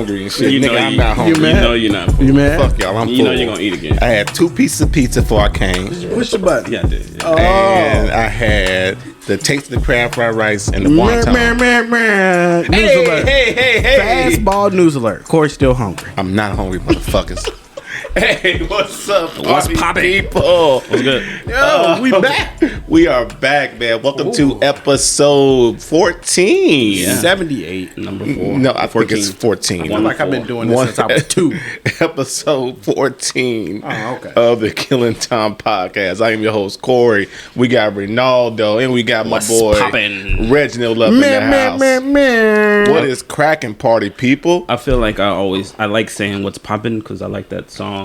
hungry and shit. You know Nigga, I'm not hungry. You know you're not full. You mad? Fuck y'all, I'm full. You know you're gonna eat again. I had 2 pieces of pizza before I came. Push the button. Yeah, I did. Yeah. Oh. And I had the taste of the crab fried rice and the wonton. News alert. Hey. Fastball news alert. Corey's still hungry. I'm not hungry, motherfuckers. Hey, what's up, What's party poppin'? people? What's good? Yo, we back. We are back, man. Welcome to episode 14. Yeah. 78. Number 4. No, I think it's 14. I feel like I've been doing this since I was 2. Episode 14 Oh, okay. of the Killing Time podcast. I am your host, Corey. We got Ronaldo, and we got What's my boy, poppin'? Reginald up in the house. What is cracking, party people? I feel like I like saying what's poppin' because I like that song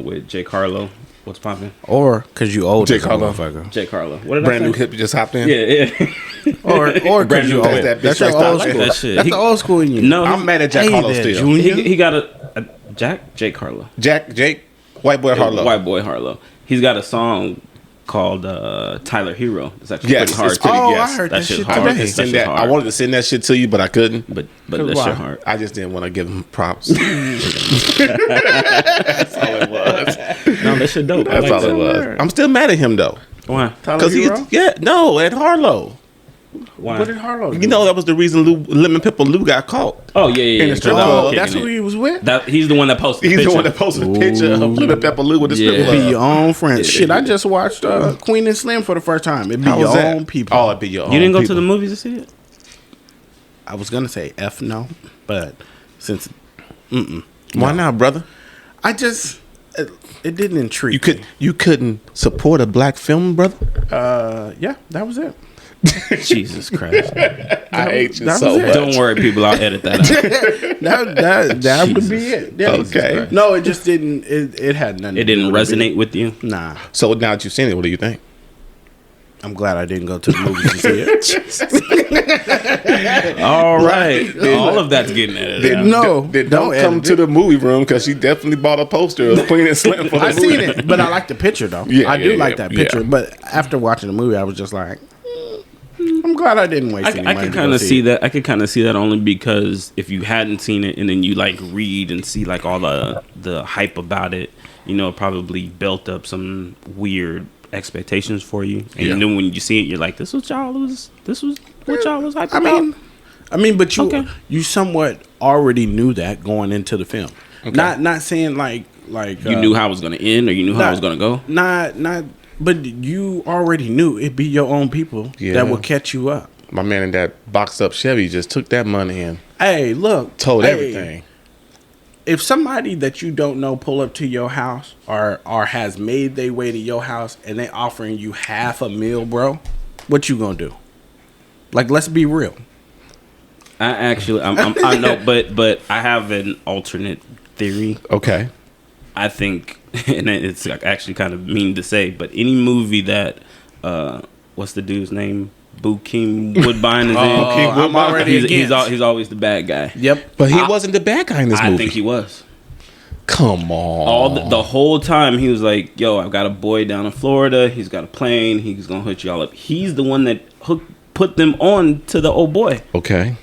with J. Carlo. What's poppin'? Or because you old J. as a Carlo. motherfucker. J. Carlo. What did Brand I new say? hip just hopped in. Yeah. Or Brand because new you whip. old. That bitch That's your like old that. school. That shit. That's the old school in you. No, I'm mad at Jack Hey Harlow there, still. Junior. he got a J. Carlo. Jake, White Boy Harlow. White boy Harlow. He's got a song called Tyler Hero. It's actually Yes, pretty hard. it's pretty- Oh, yes. I heard that shit hard. I wanted today. to send That shit that. I hard. wanted to send that shit to you, but I couldn't. But that Why? shit hard. I just didn't want to give him props. That's all it was. No, that shit dope. I That's like all that. it was. I'm still mad at him though, Why? because at Harlow. Why? What did Harlow do? You know that was the reason Lemon Pepper Lou got caught. Oh yeah. In the strip That club. was that's kicking who it. he was with? He's the one that posted. He's the the one that picture. posted a picture of Lemon Pepper Lou with the strip Yeah. club. Be your own friends. Shit, I just watched Queen and Slim for the first time. It'd be How your was that? own people. Oh, it'd be your own. You didn't go people. to the movies to see it? I was gonna say F no, but since Why not, brother? I just it didn't intrigue. You couldn't support a black film, brother. Yeah, that was it. Jesus Christ! I hate you that so was it. much. Don't worry, people. I'll edit that out. That would Jesus. be it. Yeah. Okay. No, it just didn't. It had nothing. It to do didn't with resonate with you. Nah, So now that you've seen it, what do you think? I'm glad I didn't go to the movies to see it. All right, all of that's getting edited. out. No, Don't don't come edit to it. the movie room because she definitely bought a poster of Queen and Slim for the I movie. seen it, but I like the picture though. Yeah, I do yeah, like yeah, that picture. yeah. But after watching the movie, I was just like, I'm glad I didn't waste any I money. could to kind go of see it. that. I could kind of see that only because if you hadn't seen it and then you like read and see like all the hype about it, you know, it probably built up some weird expectations for you. And Yeah. then when you see it, you're like, this was what y'all was hyped I about. mean, but you Okay. you somewhat already knew that going into the film. Not saying like You knew how it was going to end, or you knew how it was going to go. Not. But you already knew it'd be your own people Yeah. that would catch you up. My man in that boxed up Chevy just took that money and Hey, look, told hey, everything. If somebody that you don't know pull up to your house or has made their way to your house and they offering you $500,000, bro, what you gonna do? Like, let's be real. I know, but I have an alternate theory. Okay. I think, and it's actually kind of mean to say, but any movie that, what's the dude's name? Bokeem Woodbine is in. I'm already he's against. always the bad guy. Yep. But he wasn't the bad guy in this I movie. think he was. Come on. The whole time he was like, "Yo, I've got a boy down in Florida. He's got a plane. He's gonna hook y'all up." He's the one that put them on to the old boy. Okay.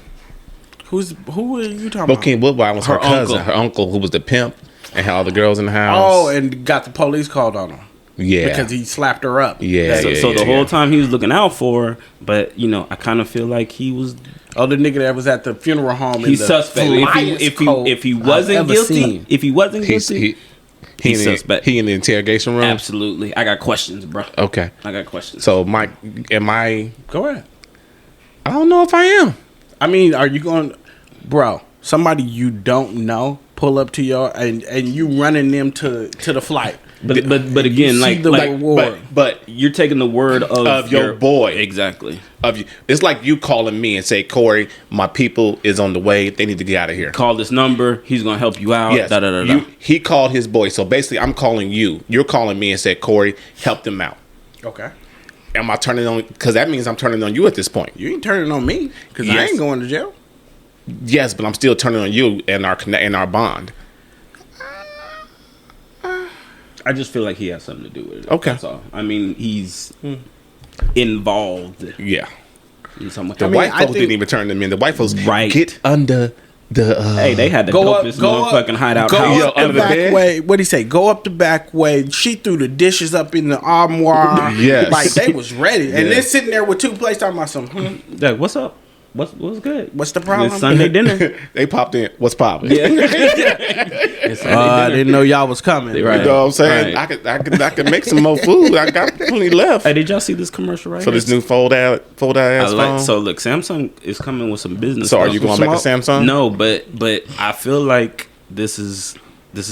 Who are you talking Bokeem Woodbine was her cousin, her uncle, who was the pimp and had all the girls in the house. Oh, and got the police called on him. yeah. Because he slapped her up. Yeah. So the whole time he was looking out for her, but you know, I kind of feel like he was. Oh, the nigga that was at the funeral home. He's in the suspect. If he I've wasn't ever guilty, seen. if he wasn't guilty, he's suspect. He in the interrogation room. Absolutely. I got questions, bro. Okay. I got questions. So Mike, am I? Go ahead. I don't know if I am. I mean, are you going, bro? Somebody you don't know pull up to your and you running them to the flight. But again, see like the like reward. But you're taking the word of your boy. Exactly. of you, it's like you calling me and say, Corey, my people is on the way. They need to get out of here. Call this number. He's gonna help you out. Yes. Da, da, da, da. He called his boy. So basically, I'm calling you. You're calling me and said, Corey, help them out. Okay. Am I turning on? Because that means I'm turning on you at this point. You ain't turning on me because I Yes. ain't going to jail. Yes, but I'm still turning on you and our bond. I just feel like he has something to do with it. Okay. That's all. I mean, he's involved Yeah. in some way. The I mean, white I folks think- didn't even turn them in. The white folks Right. get under Hey, they had the dopest motherfucking hideout Go house. up the under the back bed? way. What would he say? Go up the back way. She threw the dishes up in the armoire. Yes. Like they was ready. And Yeah. then sitting there with 2 plates talking about some, Like, what's up? What's good? what's the problem? It's Sunday dinner. They popped in. What's popping? Yeah. It's Sunday I dinner. didn't know y'all was coming. Right. You know what I'm saying? Right. I could make some more food. I got plenty left Hey, did y'all see this commercial right for here? this new fold out ass phone. So look, Samsung is coming with some business. So are stuff. you going back to Samsung? No, but I feel like this is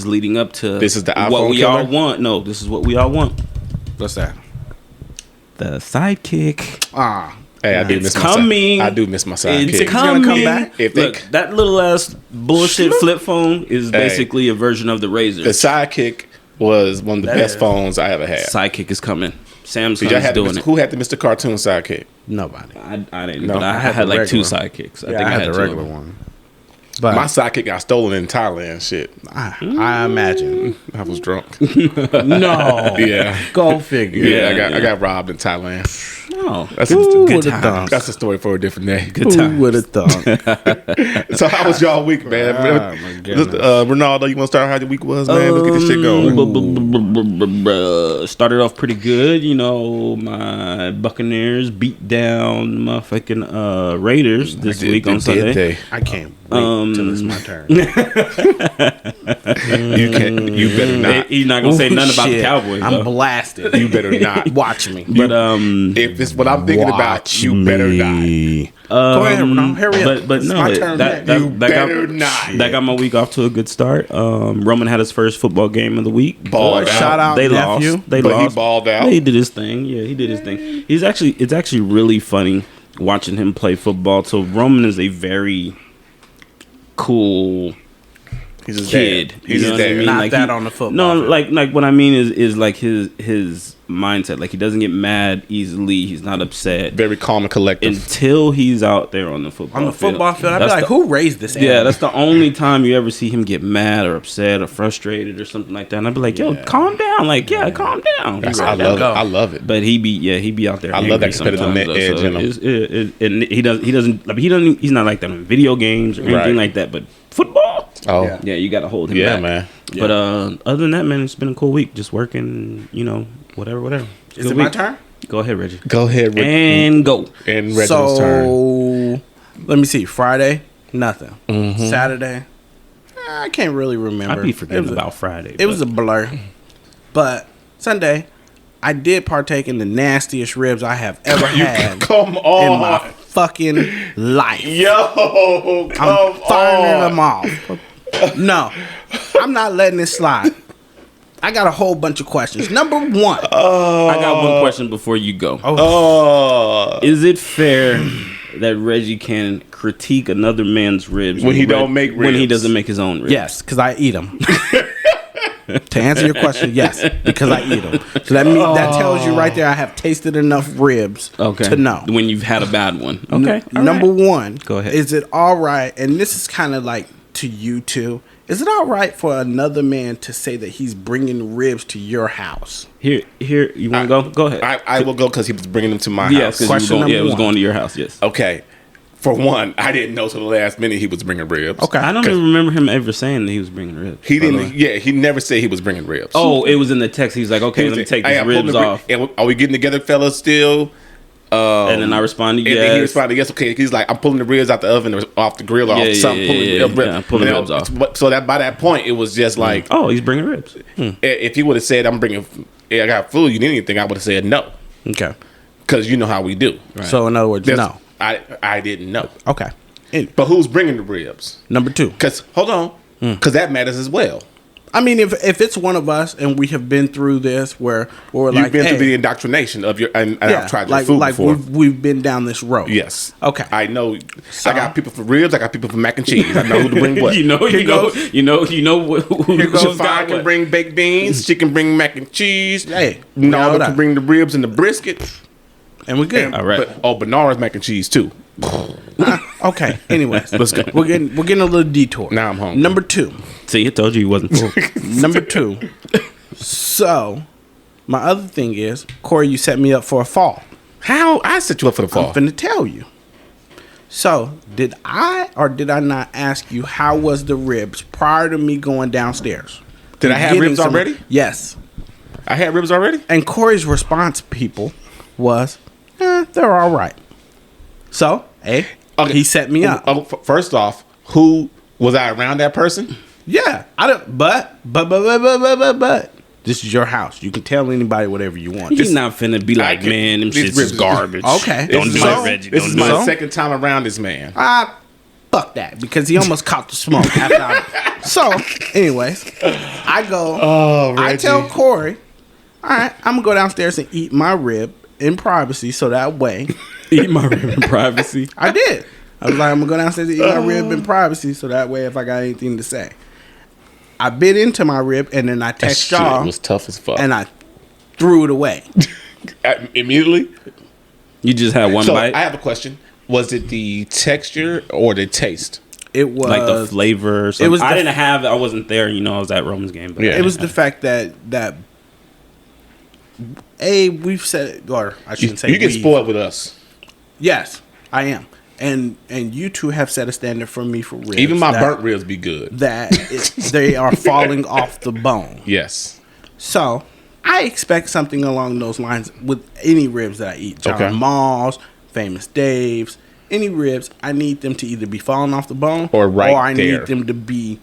leading up to This is the what iPhone we killer? all want. No, this is what we all want. What's that? The sidekick. Hey, I do It's miss coming. I do miss my It's sidekick. gonna come coming. back? If they- Look, that little ass bullshit flip phone is basically a version of the Razr. The sidekick was one of the best phones I ever had. Sidekick is coming. Samsung Did y'all is have doing it. Who had the Mr. Cartoon sidekick? Nobody. I didn't, No, but I I had the like two regular. sidekicks. I Yeah, think I had the two of regular them. one. But My sidekick got stolen in Thailand. Shit, I imagine. I was drunk. No. Yeah, Go figure. yeah. Yeah. I got robbed in Thailand. Oh, That's Who a would have thought? That's a story for a different day. good Who time. would have thought? So how was y'all week, man? Oh, my goodness. Ronaldo, you want to start how your week was, man? Let's get this shit going. Started off pretty good, you know. My Buccaneers beat down motherfucking Raiders this week on Sunday. I can't wait till it's my turn. You can't. You better not. He's not gonna say nothing about the Shit. Cowboys. I'm though. blasted. You better not. Watch me. But If it's what I'm thinking about, you better not. Go ahead, Ronaldo. Hurry up. But It's no, my turn that next. You better not. That got my week off to a good start. Roman had his first football game of the week. Balled out. Shout out They nephew. lost. They But he lost. balled out. He did his thing. Yeah, he did his thing. It's actually really funny watching him play football. So Roman is a very cool He's just kid. dead. He's You know just what I mean? dead. Not Like that on the football No, field. like what I mean is like his mindset. Like he doesn't get mad easily. He's not upset Very calm and collective. until he's out there on the football On the football field, I'd be That's like, the- who raised this Yeah, animal? that's the only time you ever see him get mad or upset or frustrated or something like that. And I'd be like, yo, calm down. Like, yeah, calm down. I love it. I love it. But he be out there. I love that angry competitive sometimes, edge though. in him. And he doesn't. He's not like that in video games or anything Right. like that. But football, Oh, yeah, you got to hold him yeah, back. man. But other than that, man, it's been a cool week. Just working, you know, whatever. Is it my turn? Go ahead, Reggie. Go ahead, Rick. And go. And Reginald's turn. So, let me see. Friday, nothing. Saturday, I can't really remember. I'd be forgetting It was a- about Friday. It was a blur. But Sunday, I did partake in the nastiest ribs I have ever had Come in on. my fucking life. Yo, come I'm firing on. them off. No, I'm not letting it slide. I got a whole bunch of questions. Number one. I got one question before you go. Oh, Is it fair that Reggie can critique another man's ribs When he don't make when he ribs? doesn't make his own ribs? Yes, because I eat them. To answer your question, yes, because I eat them. So that tells you right there I have tasted enough ribs Okay. to know. When you've had a bad one. Okay. Number one, Go ahead. is it all right? And this is kind of like to you too. Is it all right for another man to say that he's bringing ribs to your house? Here. You want to go? Go ahead. I will go because he was bringing them to my Yes, house. because Question it was number going one. to your house. Yes. Okay, for one, I didn't know till the last minute he was bringing ribs. Okay. I don't even remember him ever saying that he was bringing ribs. He by the didn't. way. Yeah, he never said he was bringing ribs. Oh, it was in the text. He was like, "Okay, He let me said, take "Hey, these I'm pulling ribs the off." And are we getting together, fellas? Still? And then I responded, And then he "Yes." responded, yes, okay. He's like, I'm pulling the ribs out the oven or off the grill or Yeah, off yeah, something. yeah, Pulling yeah, the ribs. yeah, pulling You know, ribs off. So that by that point, it was just like, Oh, he's bringing ribs. if he would have said, I'm bringing, I got food, you need anything, I would have said no. Okay. Because you know how we do. So in other words, That's- no. I didn't know. Okay. But who's bringing the ribs? Number two. Because, hold on, because that matters as well. I mean, if it's one of us and we have been through this where we're You've like, been hey, through the indoctrination of your, and I've tried your like, food like before. we've been down this road. Yes. Okay. I know. I got people for ribs. I got people for mac and cheese. I know who to bring what. you know who Here goes- who's Shafai got can what. bring baked beans. She can bring mac and cheese. Hey, we know Nala that. can bring the ribs and the brisket. And we're good. All right. But, Bernard's mac and cheese too. Okay. Anyways, Let's go. We're getting a little detour. Now I'm hungry. Number two. See, I told you he wasn't full. Number two. So, my other thing is, Corey, you set me up for a fall. How I set you up for the fall? I'm finna tell you. So, did I or did I not ask you how was the ribs prior to me going downstairs? Did I have Getting ribs some- already? Yes. I had ribs already? And Corey's response, people, was, they're all right. So, hey, Okay. he set me up. First off, who was I around that person? Yeah, I don't. But, this is your house. You can tell anybody whatever you want. He's not finna be like, man, them these shits ribs is garbage. Okay. Don't do So- it, Reggie. This Don't is do my it. second time around this man. Fuck that, because he almost caught the smoke. So, anyways, I go. Oh, I tell Corey, all right, I'm gonna go downstairs and eat my rib in privacy, so that way. Eat my rib in privacy. I did. I was like, I'm gonna go downstairs and eat my rib in privacy, so that way, if I got anything to say, I bit into my rib and then I That text shit y'all was tough as fuck. and I threw it away. Immediately? You just had one So bite? I have a question. Was it the texture or the taste? It was Like the flavor or something? it was I the- didn't have, I wasn't there, you know, I was at Roman's game. But Yeah. It was the fact that we've said, or I shouldn't say You get we. spoiled with us. Yes, I am, and you two have set a standard for me for ribs. Even my that, burnt ribs be good. they are falling off the bone. Yes. So I expect something along those lines with any ribs that I eat. John Okay. Mall's, Famous Dave's, any ribs. I need them to either be falling off the bone Or right I there. need them to be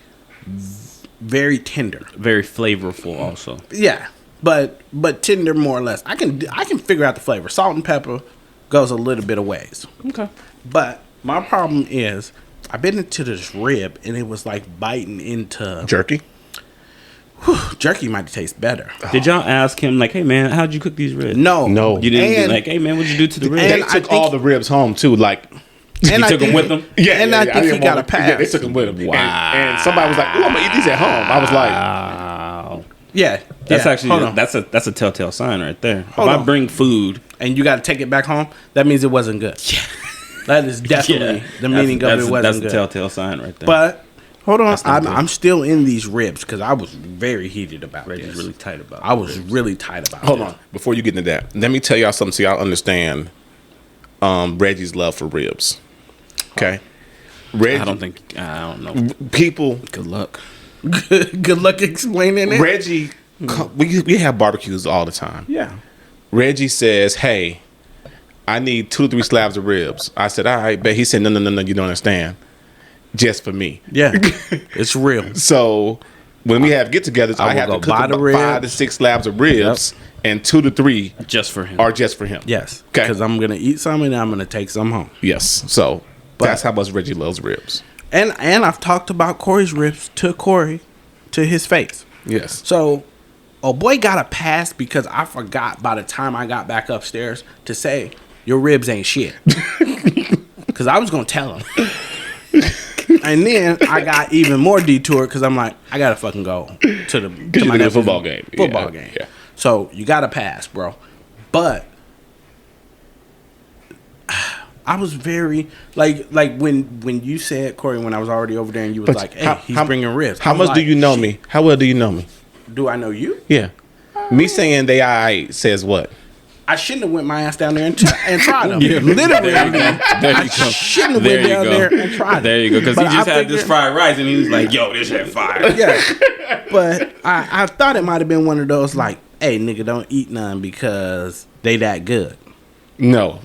very tender. very flavorful also. Yeah, but tender more or less. I can figure out the flavor. Salt and pepper goes a little bit of ways. Okay. But my problem is I bit into this rib and it was like biting into Jerky? jerky. Might taste better. Did y'all ask him, like, hey, man, how'd you cook these ribs? No, No. You didn't be And- like, hey, man, what'd you do to the and ribs? They I took think- all the ribs home, too. Like, And You I took them think- with them? And I think he didn't got want a them. Yeah, they pass. took them with them. Wow. And somebody was like, "Ooh, I'm gonna eat these at home." I was like, Wow. Yeah, That's yeah. actually, Hold on. that's a telltale sign right there. Hold if I on. bring food, And you got to take it back home. That means it wasn't good. Yeah, that is definitely the meaning of it wasn't That's good. a telltale sign right there. But hold on, That's not good. I'm still in these ribs because I was very heated about Reggie's this. really tight about it. I was really tight about. "Hold this. on, before you get into that, let me tell y'all something so y'all understand Reggie's love for ribs." Okay, Reggie. I don't know. People. Good luck. Good luck explaining it. Reggie, we have barbecues all the time. Yeah. Reggie says, "Hey, I need 2 to 3 slabs of ribs." I said, "All right," but he said, "No, you don't understand. Just for me." Yeah, it's real. So when we have get-togethers, I will have to go cook buy the about 5 to ribs. 6 slabs of ribs, and 2 to 3 Just for him. are just for him. Yes, Okay. because I'm gonna eat some and I'm gonna take some home. Yes. So that's how much Reggie loves ribs. And I've talked about Corey's ribs to Corey, to his face. Yes. So, oh boy, got a pass because I forgot by the time I got back upstairs to say your ribs ain't shit. Because I was gonna tell him. And then I got even more detoured because I'm like, I gotta fucking go to you my did a nephew's football game. Football Yeah, game. yeah. So you got to pass, bro. But I was very like when you said, Corey, when I was already over there and you was like, hey, he's bringing ribs. How I'm much do like, you know shit. me? How well do you know me? Do I know you? Yeah. Me saying they I says what? I shouldn't have went my ass down there and tried them. Yeah. Literally, There you go. I shouldn't have There went you down go. there and tried them. There you go. Because he But just I had this figured- fried rice and he was like, yo, this shit fire. Yeah, but I thought it might have been one of those like, hey, nigga, don't eat none because they that good. No.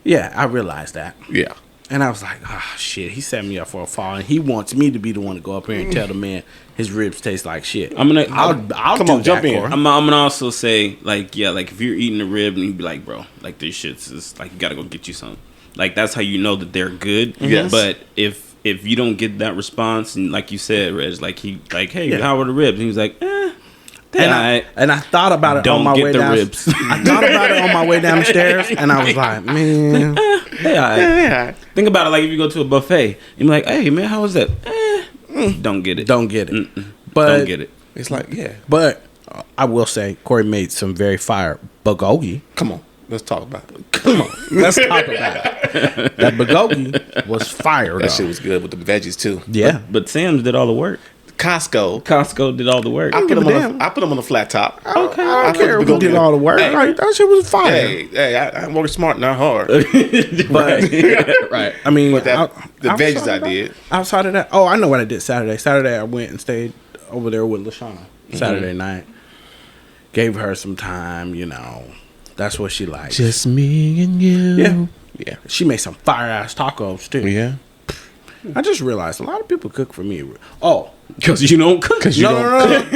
Yeah, I realized that. Yeah. And I was like, ah, shit, he set me up for a fall, and he wants me to be the one to go up here and tell the man his ribs taste like shit. I'm gonna I'll come do on, jump that, in. Corey. I'm gonna also say, like, yeah, like if you're eating a rib and you be like, bro, like this shit's just like you gotta go get you some. Like that's how you know that they're good. Yes. But if you don't get that response and like you said, Reg, like he like, hey, Yeah. how are the ribs? And he was like, And I thought about it Don't on my get way the down. ribs. I thought about it on my way down the stairs, and I was like, man, hey, Yeah. think about it like if you go to a buffet, you're like, hey man, how was that? Don't get it. don't get it. Mm-mm. But Don't get it. It's like, yeah. But I will say, Corey made some very fire bulgogi. Come on. Let's talk about it. Come on, let's talk about it. That bulgogi was fire. That though. shit was good with the veggies too. Yeah, But Sam's did all the work. Costco did all the work. I put give them a on. damn. I put them on the flat top. I don't I care like who to did go- all the work. Hey. Like, that shit was fire. Hey, I'm working smart, not hard. But Right. I mean, But that, the outside veggies I of that- did. Outside of that, oh, I know what I did Saturday. Saturday, I went and stayed over there with Lashana. Saturday night, gave her some time. You know, that's what she likes. Just me and you. Yeah. Yeah. She made some fire ass tacos too. Yeah. I just realized a lot of people cook for me. Oh, Because you don't cook. no,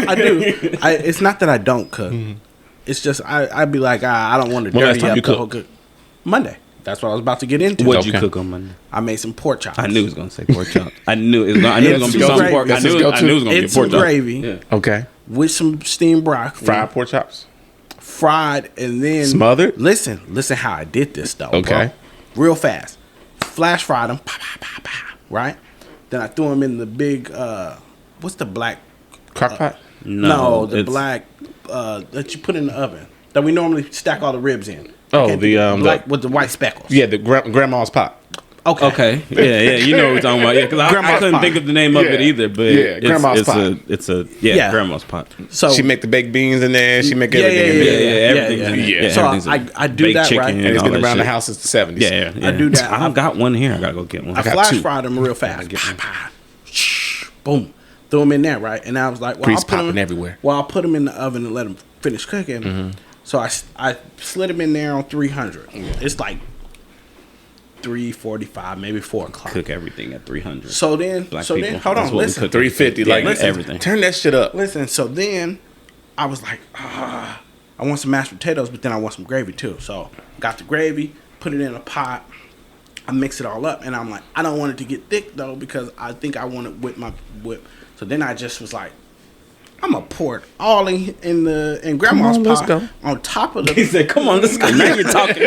I do. It's not that I don't cook. It's just I'd be like, I don't want to When last dirty time up you the whole cook. Monday. That's what I was about to get into. What'd you Okay. cook on Monday? I made some pork chops. I knew it was gonna say pork chop. I knew it was gonna be It's some gravy. pork. That's his go-to. I knew it was gonna be It's pork some chop. gravy Yeah. Okay. with some steamed broccoli, Fried pork chops. fried, and then Smothered? Listen how I did this though. Okay. bro. Real fast. Flash fried them. Pa, pa, pa, pa, right. Then I threw them in the big. What's the black? Crock pot. No, the it's- black that you put in the oven that we normally stack all the ribs in. Oh, Can't the, think- black with the white speckles. Yeah, the grandma's pot. Okay. Okay. Yeah. You know what we're talking about. Yeah, because I Grandma's couldn't pot. think of the name of it Yeah. either. But Yeah, grandma's pot. It's a Yeah. grandma's pot. So She make the baked beans in there. She make Yeah, everything in there. Everything's in there. Yeah. So everything's in I there. do Baked that, chicken right? And it's all been that around the shit. house since the 70s. Yeah. I do that. I've got one here. I gotta go get one. I got flash two. fried them real fast. Pa, pa. Shh, boom. Threw them in there, right? And I was like, well, Grease I'll put popping them everywhere. Well, I'll put them in the oven and let them finish cooking. So I slid them in there on 300. It's like 3:45, maybe 4 o'clock. Cook everything at 300. So then, Black hold people. on, That's what we listen. cook. 350. Yeah, Like, listen, everything. Turn that shit up. Listen, so then I was like, I want some mashed potatoes, but then I want some gravy too. So got the gravy, put it in a pot. I mix it all up, and I'm like, I don't want it to get thick though because I think I want it with my whip. So then I just was like, I'm gonna pour it all in grandma's on, let's pot go. on top of He the said, "Come on, let's go." Now you're talking.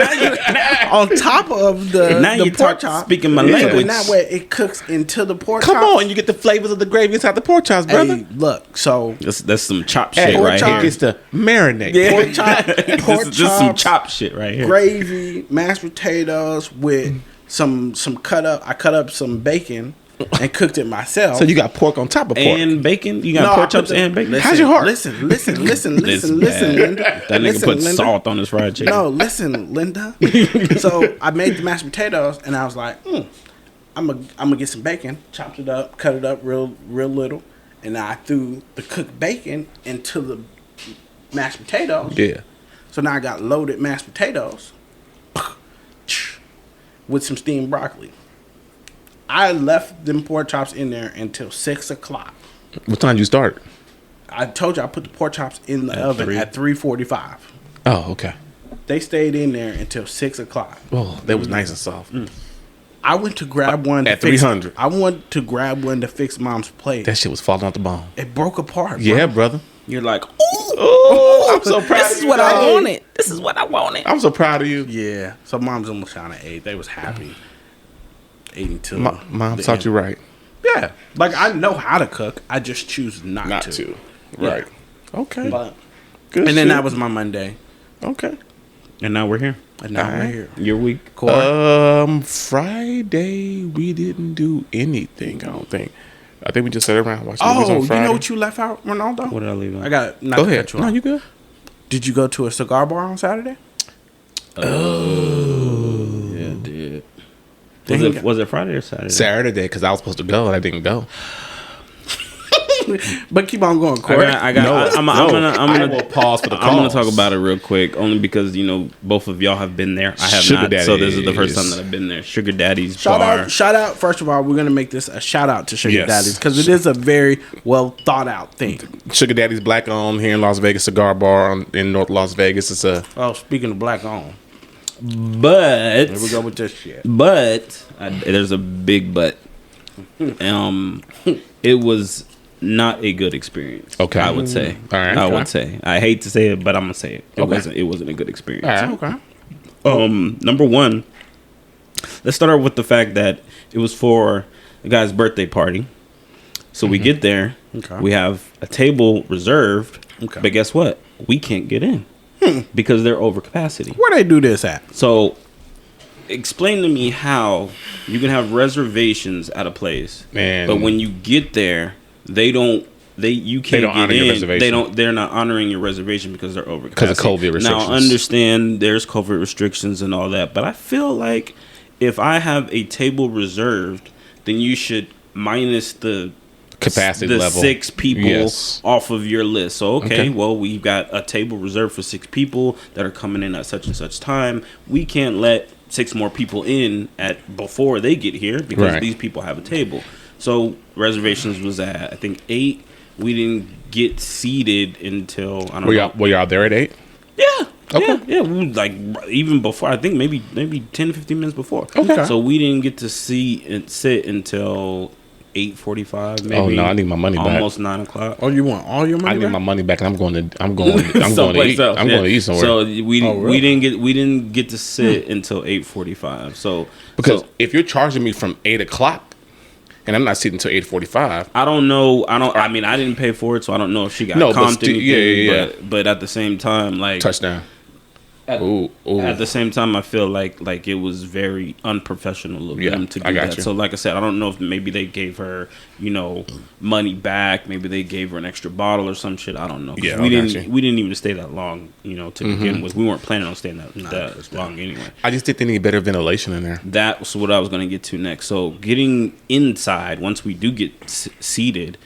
on top of the Now the you pork talk- chop. speaking my So language. then that way it cooks into the pork Come chop. on, you get the flavors of the gravy inside the pork chops, brother. Hey, look, so That's some chop Hey, shit pork right chop here. It gets to marinate. Yeah. pork chop, pork This is some chops, chop shit right here. gravy, mashed potatoes with some cut up. I cut up some bacon and cooked it myself. So you got pork on top of pork. And bacon. You got No, I pork put chops the- and bacon. Listen, How's your heart? Listen, This bad. Linda. That nigga Listen, put Linda. salt on his fried chicken. No, listen, Linda. So I made the mashed potatoes, and I was like, I'm gonna get some bacon, chopped it up, cut it up real little, and I threw the cooked bacon into the mashed potatoes. Yeah. So now I got loaded mashed potatoes with some steamed broccoli. I left them pork chops in there until 6 o'clock. What time you start? I told you I put the pork chops in the At oven 3? at 3:45. Oh, okay. They stayed in there until 6 o'clock. Oh, that was nice and soft. I went to grab one At to fix, 300. I went to grab one to fix mom's plate. That shit was falling off the bone. It broke apart. Yeah, bro. brother. You're like, Oh, I'm so proud. this of is you, what I dog. wanted. This is what I wanted. I'm so proud of you. Yeah. So mom's almost trying to ate. They was happy. Ate until Mom the taught end. you right. Yeah. Like I know how to cook. I just choose not, Not to. to. Yeah. Right. Okay. But, Good and then shit. that was my Monday. Okay. And now we're here. And now we're Alright. here. Your week. Friday we didn't do anything. I don't think. I think we just sat around watching movies Oh, on you Friday. know what you left out, Ronaldo? What did I leave out? I got not Go to ahead. cut you No, off. you good? Did you go to a cigar bar on Saturday? Yeah, I did. Was it Friday or Saturday? Saturday because I was supposed to go and I didn't go. But keep on going, I Corey. got. I'm I gonna will pause for the I'm gonna cause. talk about it real quick, only because both of y'all have been there. I have Sugar not, so this is the Daddies. first time that I've been there. Sugar Daddy's Shout bar. out. First of all, we're gonna make this a shout out to Sugar Yes. Daddies because it is a very well thought out thing. Sugar Daddy's black owned here in Las Vegas, cigar bar in North Las Vegas. It's a Oh, speaking of black on, But here we go with this shit. there's a big but. It was not a good experience. Okay. I would say. All right. I Okay. would say. I hate to say it, but I'm gonna say it. It Okay. wasn't a good experience. All right. Okay. Number one, let's start with the fact that it was for the guy's birthday party. So we get there, Okay. we have a table reserved, Okay. but guess what? We can't get in because they're over capacity. Where they do this at? So explain to me how you can have reservations at a place, Man. but when you get there, you can't don't get honor your in. reservation. They're not honoring your reservation because they're over Because of COVID restrictions. Now, I understand there's COVID restrictions and all that, but I feel like if I have a table reserved, then you should minus the capacity level, 6 people Yes. off of your list. So Okay. well, we've got a table reserved for 6 people that are coming in at such and such time. We can't let 6 more people in at before they get here because Right. these people have a table. So reservations was at, I think, 8. We didn't get seated until I don't know. Were y'all there at 8? Yeah. Okay. Yeah. We, like even before, I think maybe 10 15 minutes before. Okay. So we didn't get to sit until 8:45 maybe. Oh no, I need my money back. Almost 9 o'clock. Oh, you want all your money I need back? my money back, and I'm going to eat. I'm going to eat somewhere. So we really? we didn't get to sit until 8:45. So because if you're charging me from 8 o'clock, and I'm not sitting until 8:45, I don't know. I mean, I didn't pay for it, so I don't know if she got comped anything. yeah. But at the same time, like touchdown. At, Ooh. At the same time, I feel like it was very unprofessional of them to do that. You. So, like I said, I don't know if maybe they gave her, money back. Maybe they gave her an extra bottle or some shit. I don't know. Yeah, we didn't even stay that long, to begin with. We weren't planning on staying that long anyway. I just think they need better ventilation in there. That's what I was going to get to next. So, getting inside once we do get seated.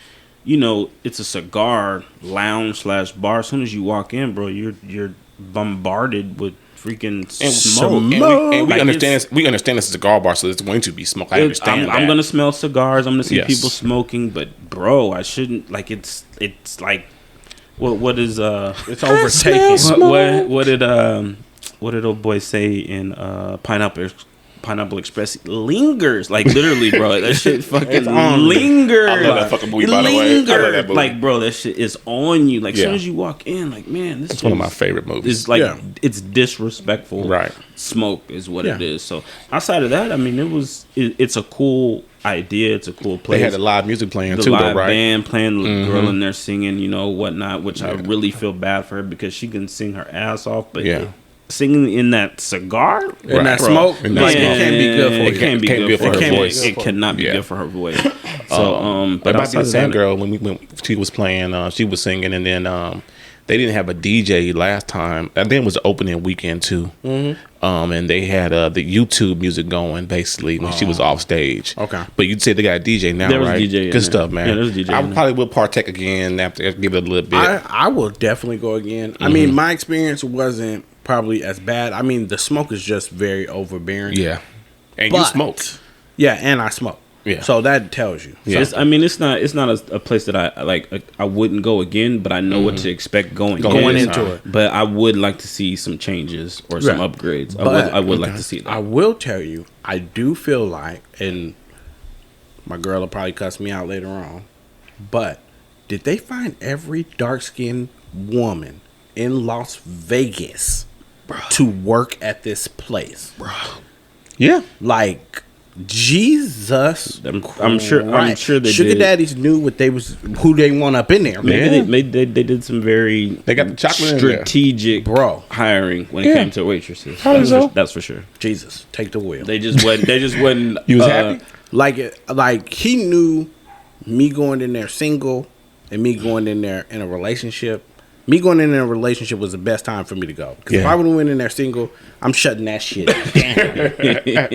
It's a cigar lounge / bar. As soon as you walk in, bro, you're bombarded with freaking smoke. And we understand. We understand this is a cigar bar, so it's going to be smoke. I understand. I'm gonna smell cigars. I'm gonna see Yes. people smoking, but bro, I shouldn't. Like it's like what is It's overtaken. what did old boy say in Pineapple Express? Lingers, like literally, bro. That shit fucking lingers. I love that fucking movie, by the way. I love that movie. Like, bro, that shit is on you. Like, as Yeah. soon as you walk in, like, man, this It's one of my favorite movies. It's like it's disrespectful. Right. Smoke is what it is. So outside of that, I mean, it's a cool idea. It's a cool place. They had the live music playing The too, live though, right? band playing, the girl in there singing, whatnot. Which I really feel bad for her because she can sing her ass off, but singing in that cigar in that smoke, In that it smoke. can't be good for It you. can't be good for her voice. It Yeah. cannot be good for her voice. So, But might be the same that- girl when she was playing. She was singing, and then they didn't have a DJ last time. I think it was the opening weekend too. And they had the YouTube music going basically when she was off stage. Okay. But you'd say they got a DJ now, There was a right? DJ in Good there. stuff, man. Yeah, there's a DJ I in there. probably will partake again after give it a little bit. I will definitely go again. I mean, my experience wasn't probably as bad. I mean, the smoke is just very overbearing. Yeah. And But- you smoked. Yeah, and I smoke. Yeah. So that tells you. Yeah. It's not a place that I like. I wouldn't go again, but I know what to expect going Going in. into it. But I would like to see some changes or some Right. upgrades. But- I would like to see that. I will tell you, I do feel like, and my girl will probably cuss me out later on, but did they find every dark-skinned woman in Las Vegas to work at this place? Yeah. Like, Jesus, I'm sure they Sugar did. daddies knew what who they want up in there. Maybe they did some very They got the chocolate in there. strategic Bro. hiring when it came to waitresses. Probably so. That's for sure. Jesus, take the wheel. They just wasn't. You was happy? Like he knew me going in there single and me going in there in a relationship. Me going in there in a relationship was the best time for me to go. Because if Yeah. I would have went in there single, I'm shutting that shit down.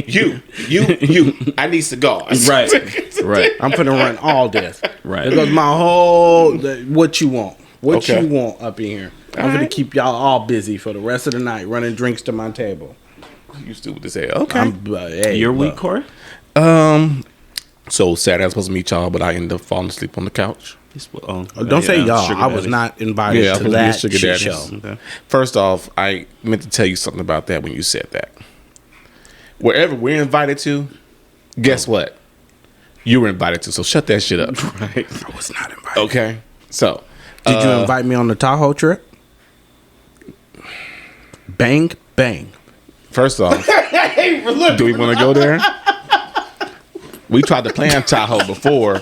You. I need cigars. Right. Right. I'm finna run all this. Right. There goes my whole what you want. What Okay. you want up in here. I'm gonna keep y'all all busy for the rest of the night running drinks to my table. You stupid as hell. Okay. Hey, Your look. week, Corey? So Saturday I was supposed to meet y'all, but I ended up falling asleep on the couch. Don't say y'all. I was not invited Yeah, I to was that Sugar shit Daddies. show. Okay. First off, I meant to tell you something about that when you said that. Wherever we're invited to, guess what? You were invited to, so shut that shit up. Right. I was not invited. Okay? So, Did you invite me on the Tahoe trip? Bang, bang. first off, do we want to go there? We tried to plan Tahoe before,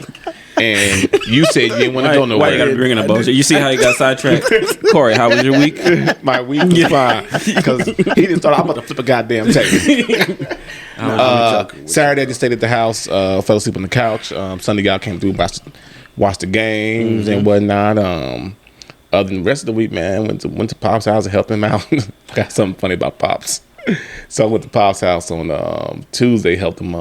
and you said you didn't want to go Why you nowhere. gotta bring in a bullshit? You see how he got sidetracked? Corey, how was your week? My week was fine because he didn't start. I'm about to flip a goddamn table. Saturday I just stayed at the house, fell asleep on the couch. Sunday y'all came through, watched the games and whatnot. Other than the rest of the week, man, went to Pop's house and helped him out. Got something funny about Pops. So I went to Pop's house on Tuesday, helped him.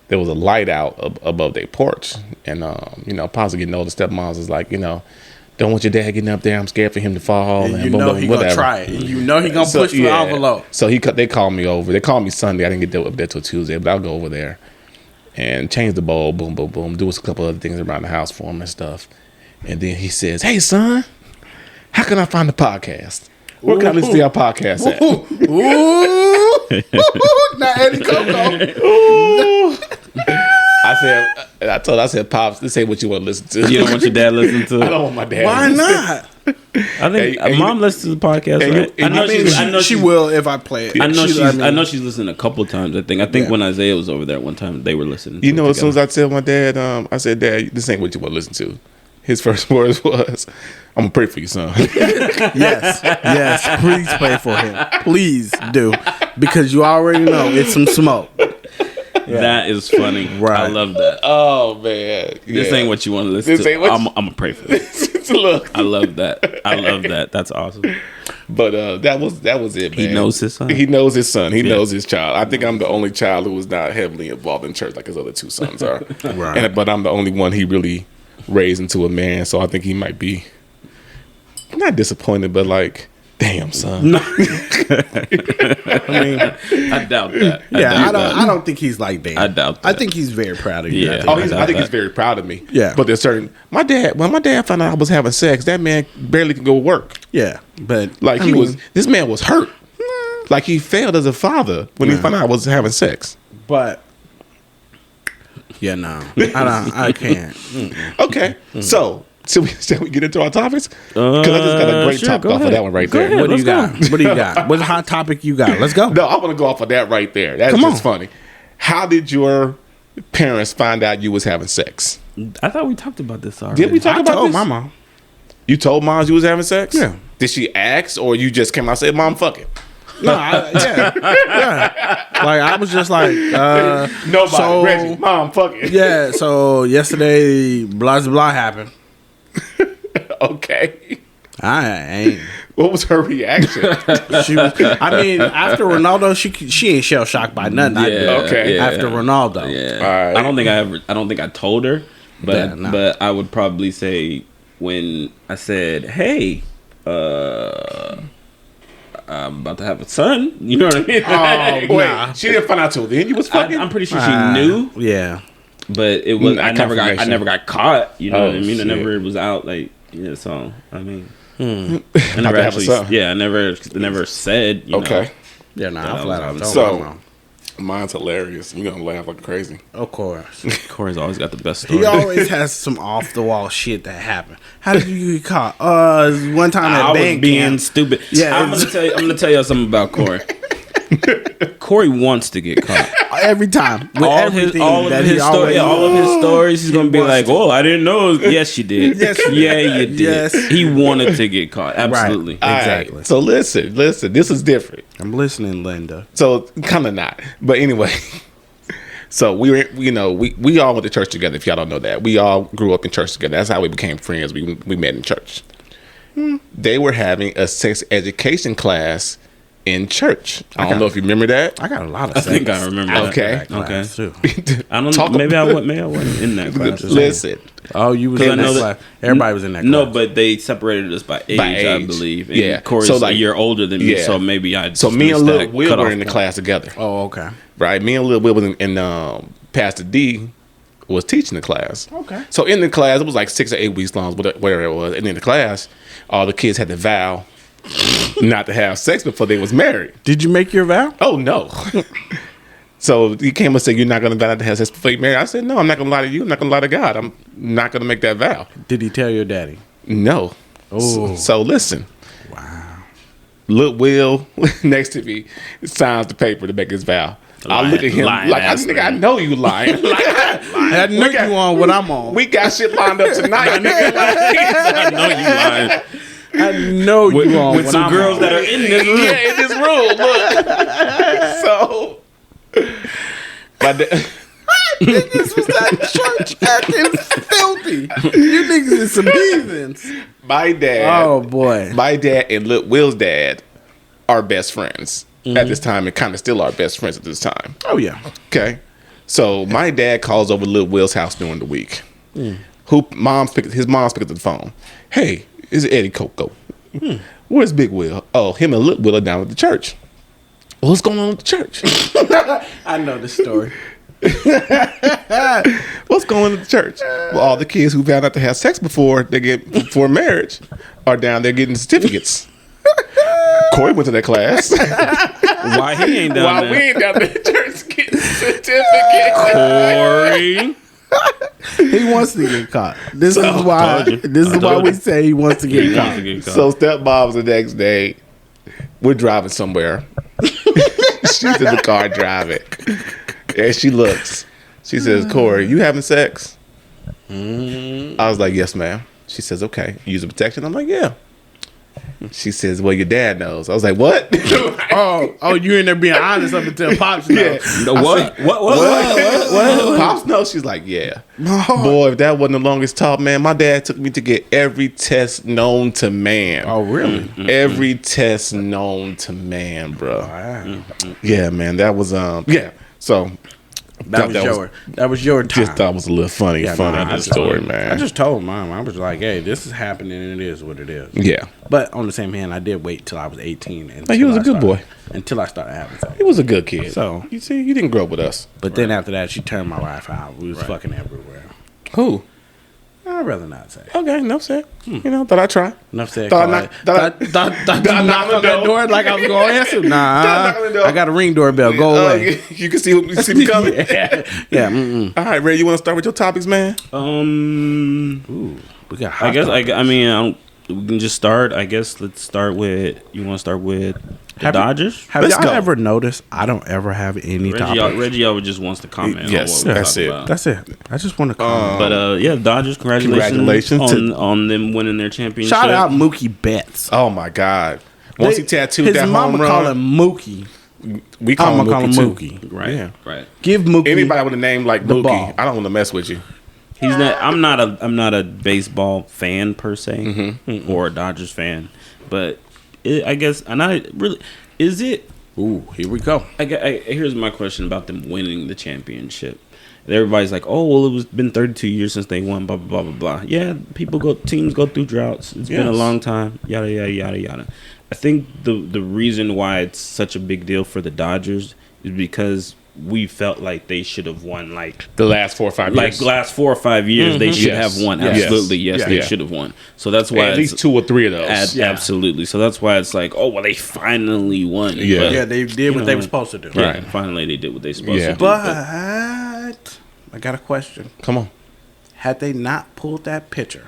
There was a light out above their porch, and Pops was getting older. Stepmoms was like, don't want your dad getting up there. I'm scared for him to fall. And he gonna try it. You know he gonna push the envelope. So they called me over. They called me Sunday. I didn't get up there till Tuesday, but I'll go over there and change the bowl. Boom, boom, boom. Do a couple other things around the house for him and stuff. And then he says, "Hey, son, how can I find the podcast? Where can I listen to your podcast at?" Not Eddie Coco. I said, Pops, this ain't what you want to listen to. You don't want your dad listening to? I don't want my dad. Why not? I think mom listens to the podcast. Right? I know she will if I play it. I know she's listened a couple times. I think when Isaiah was over there one time, they were listening. As soon as I tell my dad, I said, "Dad, this ain't what you want to listen to." His first words was, "I'm gonna pray for you, son." Yes. Please pray for him. Please do, because you already know it's some smoke. Yeah. That is funny. Right. I love that. Oh man, this ain't what you want to listen to. I'm gonna pray for this. Look, I love that. That's awesome. But that was it. Man. He knows his son. He knows his son. He knows his child. I think I'm the only child who was not heavily involved in church like his other two sons are. Right. But I'm the only one he really raised into a man. So I think he might be not disappointed, but like, damn, son. No. I doubt that. I don't think he's like that. I doubt that. I think he's very proud of you. Yeah. I think he's very proud of me. Yeah. But there's when my dad found out I was having sex, that man barely could go work. Yeah. But like this man was hurt. Like he failed as a father when he found out I was having sex. But yeah, no. I can't. Okay. So shall we get into our topics? Because I just got a great topic off of that one right there. Ahead, what do you got? What hot topic you got? Let's go. No, I want to go off of that right there. That's just funny. How did your parents find out you was having sex? I thought we talked about this already. Did we talk about this? My mom. You told mom you was having sex? Yeah. Did she ask, or you just came out and said, "Mom, fuck it"? No, yeah. Like I was just like, nobody. So, Reggie, Mom, fuck it. Yeah. So yesterday, blah blah blah happened. Okay. I ain't. What was her reaction? After Ronaldo, she ain't shell shocked by nothing. Okay. Yeah. After Ronaldo, yeah. All right. I don't think I told her, but I would probably say when I said, "Hey, I'm about to have a son." You know what I mean? Wait, she didn't find out till then. You was fucking. I'm pretty sure she knew. Yeah, but it was. I never got caught. You know what I mean? Shit. I never was out like. Yeah, so I mean, I never actually. Yeah, I never said. Okay. Yeah, I flat out. So mine's hilarious. You're gonna laugh like crazy. Of course. Corey's always got the best story. He always has some off the wall shit that happened. How did you get caught? One time at band was being camp. stupid. Yeah, I'm gonna tell you something about Corey. Corey wants to get caught every time. With all of his stories. He's gonna be like, "Oh, I didn't know." Yes, you did. Yes, you did. Yes. He wanted to get caught. Absolutely, right. Exactly. Right. So listen. This is different. I'm listening, Linda. So kind of not, but anyway. So we all went to church together. If y'all don't know that, we all grew up in church together. That's how we became friends. We met in church. They were having a sex education class in church. I don't know if you remember that. I got a lot of. I think I remember. Okay. Okay. I don't know. Maybe I wasn't in that class. Listen. Oh, you was in that class. Everybody was in that class. No, but they separated us by age, I believe. And yeah. Corey's a year older than me, so maybe I. So me and Lil Will were in the class together. Oh, okay. Right. Me and Lil Will was and Pastor D was teaching the class. Okay. So in the class, it was like 6 or 8 weeks long, whatever it was. And in the class, all the kids had to vow not to have sex before they was married. Did you make your vow? Oh no. So he came and said, "You're not going to vow not to have sex before you marry." I said, "No, I'm not going to lie to you. I'm not going to lie to God. I'm not going to make that vow." Did he tell your daddy? No. Oh. So listen. Wow. Lil Will next to me signs the paper to make his vow. I look at him like, I know you lying. I know you on what I'm on. We got shit lined up tonight. I know you lying. I know you on with some girls that are in this room. Yeah, in this room. Look. So, but this was that church acting filthy. happy. You niggas is some heathens. My dad. Oh boy. My dad and Lil Will's dad are best friends at this time, and kind of still are best friends at this time. Oh yeah. Okay, so my dad calls over Lil Will's house during the week. His mom's picking up the phone. Hey, it's Eddie Coco. Where's Big Will? Oh, him and Lil Will are down at the church. What's going on at the church? I know the story. What's going on at the church? Well, all the kids who found out to have sex before marriage are down there getting certificates. Corey went to that class. Why he ain't down Why there? we ain't down there at church getting certificates? Corey. He wants to get caught. This So- is why. Told you. This is I why told we you. say he wants to get caught. So stepmom's the next day. We're driving somewhere. She's in the car driving. And she looks. She says, Corey, you having sex? I was like, yes, ma'am. She says, okay. Using protection? I'm like, yeah. She says, well, your dad knows. I was like, what? Oh, you in there being honest up until Pops knows. Yeah. What? Pops knows. She's like, yeah. Boy, if that wasn't the longest talk, man, my dad took me to get every test known to man. Oh, really? Every test known to man, bro. Wow. Yeah, man. That was yeah. So That was your time. just thought it was a little funny Yeah, story, man. I just told Mom. I was like, "Hey, this is happening, and it is what it is." yeah. But on the same hand, I did wait till I was 18. And He was a good boy. until I started having sex. He was a good kid. So- you see, you didn't grow up with us. But then after that, she turned my wife out. We was fucking everywhere. Who? I'd rather not say. Okay, no said. You know, thought I'd try. Enough said. Thought I Thought knock- you knock on that door like I was going to answer. Nah, knock on the door. I got a ring doorbell. Go away. You can see me coming. Yeah. All right, Ray, you want to start with your topics, man? Ooh, we got. Hot I guess topics. I mean we can just start. I guess let's start with. You want to start with the Dodgers? Have Let's y'all go. ever noticed I don't ever have any topics? Reggie always just wants to comment. Yes, on what we're that's talking it. about. That's it. I just want to comment. But yeah, Dodgers. Congratulations on them winning their championship. Shout out Mookie Betts. Oh my God! Once he tattooed his that mama home call run, him Mookie. we call him I'ma Mookie too. Right, Yeah. right. Give Mookie. Anybody with a name like The Mookie, ball. I don't want to mess with you. He's not. I'm not a baseball fan per se, or a Dodgers fan, but I guess. And I really is it. Ooh, here we go. Here's my question about them winning the championship. And everybody's like, "Oh, well, it was been 32 years since they won." Blah blah blah blah blah. Yeah, teams go through droughts. It's been a Yes. long time. Yada yada yada yada. I think the reason why it's such a big deal for the Dodgers is because we felt like they should have won The last 4 or 5 years, like last 4 or 5 years they should Yes. have won. Yes. Absolutely, yes, Yeah. they Yeah. should have won. So that's why at least 2 or 3 of those. absolutely. So that's why it's like, oh well, they finally won. Yeah. But, Yeah, they did what know, they were supposed to do. yeah, Right. finally they did what they supposed Yeah. to do. But I got a question. Come on, Had they not pulled that pitcher,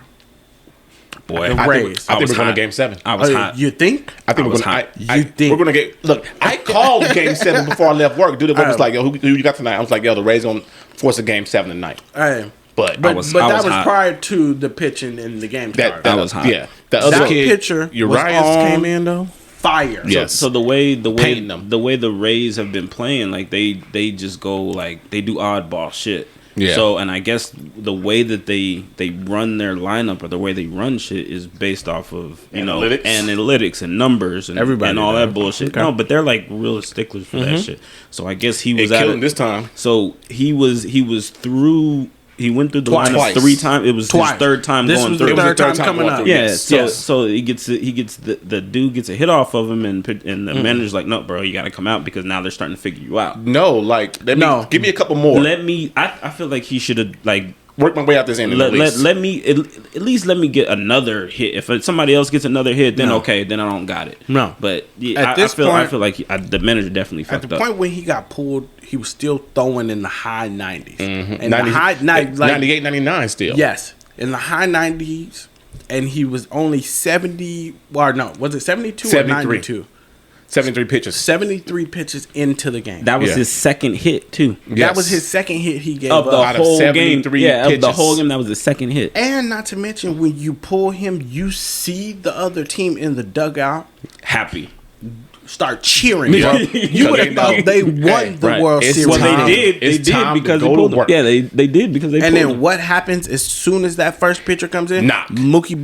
boy, The I Rays. think we're was going to hot. Game 7. I was hot. you think? I think I we're was going hot. to. You think? We're going to get? Look, I called Game 7 before I left work. Dude, was like, "Yo, who you got tonight?" I was like, "Yo, the Rays going to force a Game 7 tonight." Hey, But but, was- but I that was was hot. prior to the pitching in the game. that That was hot. Yeah, the other That kid, pitcher Urias was on came in though. Fire. Yes. So the Painting them. way the Rays have been playing, like they just go like they do oddball shit. Yeah. So and I guess the way that they run their lineup or the way they run shit is based off of Analytics? analytics and numbers and Everybody and all does. that bullshit. Okay. No, but they're like real sticklers for that shit. So I guess he It was at killed it him this time. So he was through. He went through the Twice. lineup 3 times. It was Twice. his third time This going was through. the It was third the time third time coming going up. through. Yeah, Yes. so he gets the dude gets a hit off of him, and the manager's like, "No, bro, you got to come out because now they're starting to figure you out." No, like give me a couple more. I feel like he should have like Work my way out this inning. At least. let me at least let me get another hit. If somebody else gets another hit, then No. okay, then I don't got it. No. But yeah, At this I point- feel like the manager definitely At fucked the up. point when he got pulled, he was still throwing in the high 90s. Mm-hmm. And the high 98, 99 still. Yes, in the high 90s, and he was only 70. Or no, was it 72 or 73. 92? 73 pitches. 73 pitches into the game. That was Yeah. his second hit too. Yes. That was his second hit he gave Of the up. Out of whole game, 73 yeah, of the pitches. whole game, that was his second hit. And not to mention, when you pull him, you see the other team in the dugout Happy. start cheering. Yeah. Bro. You would have thought they won the World it's Series. time. They It's did time to because they go to pulled them. work. Yeah, they did because they And pulled then them. what happens as soon as that first pitcher comes in? Knock. Mookie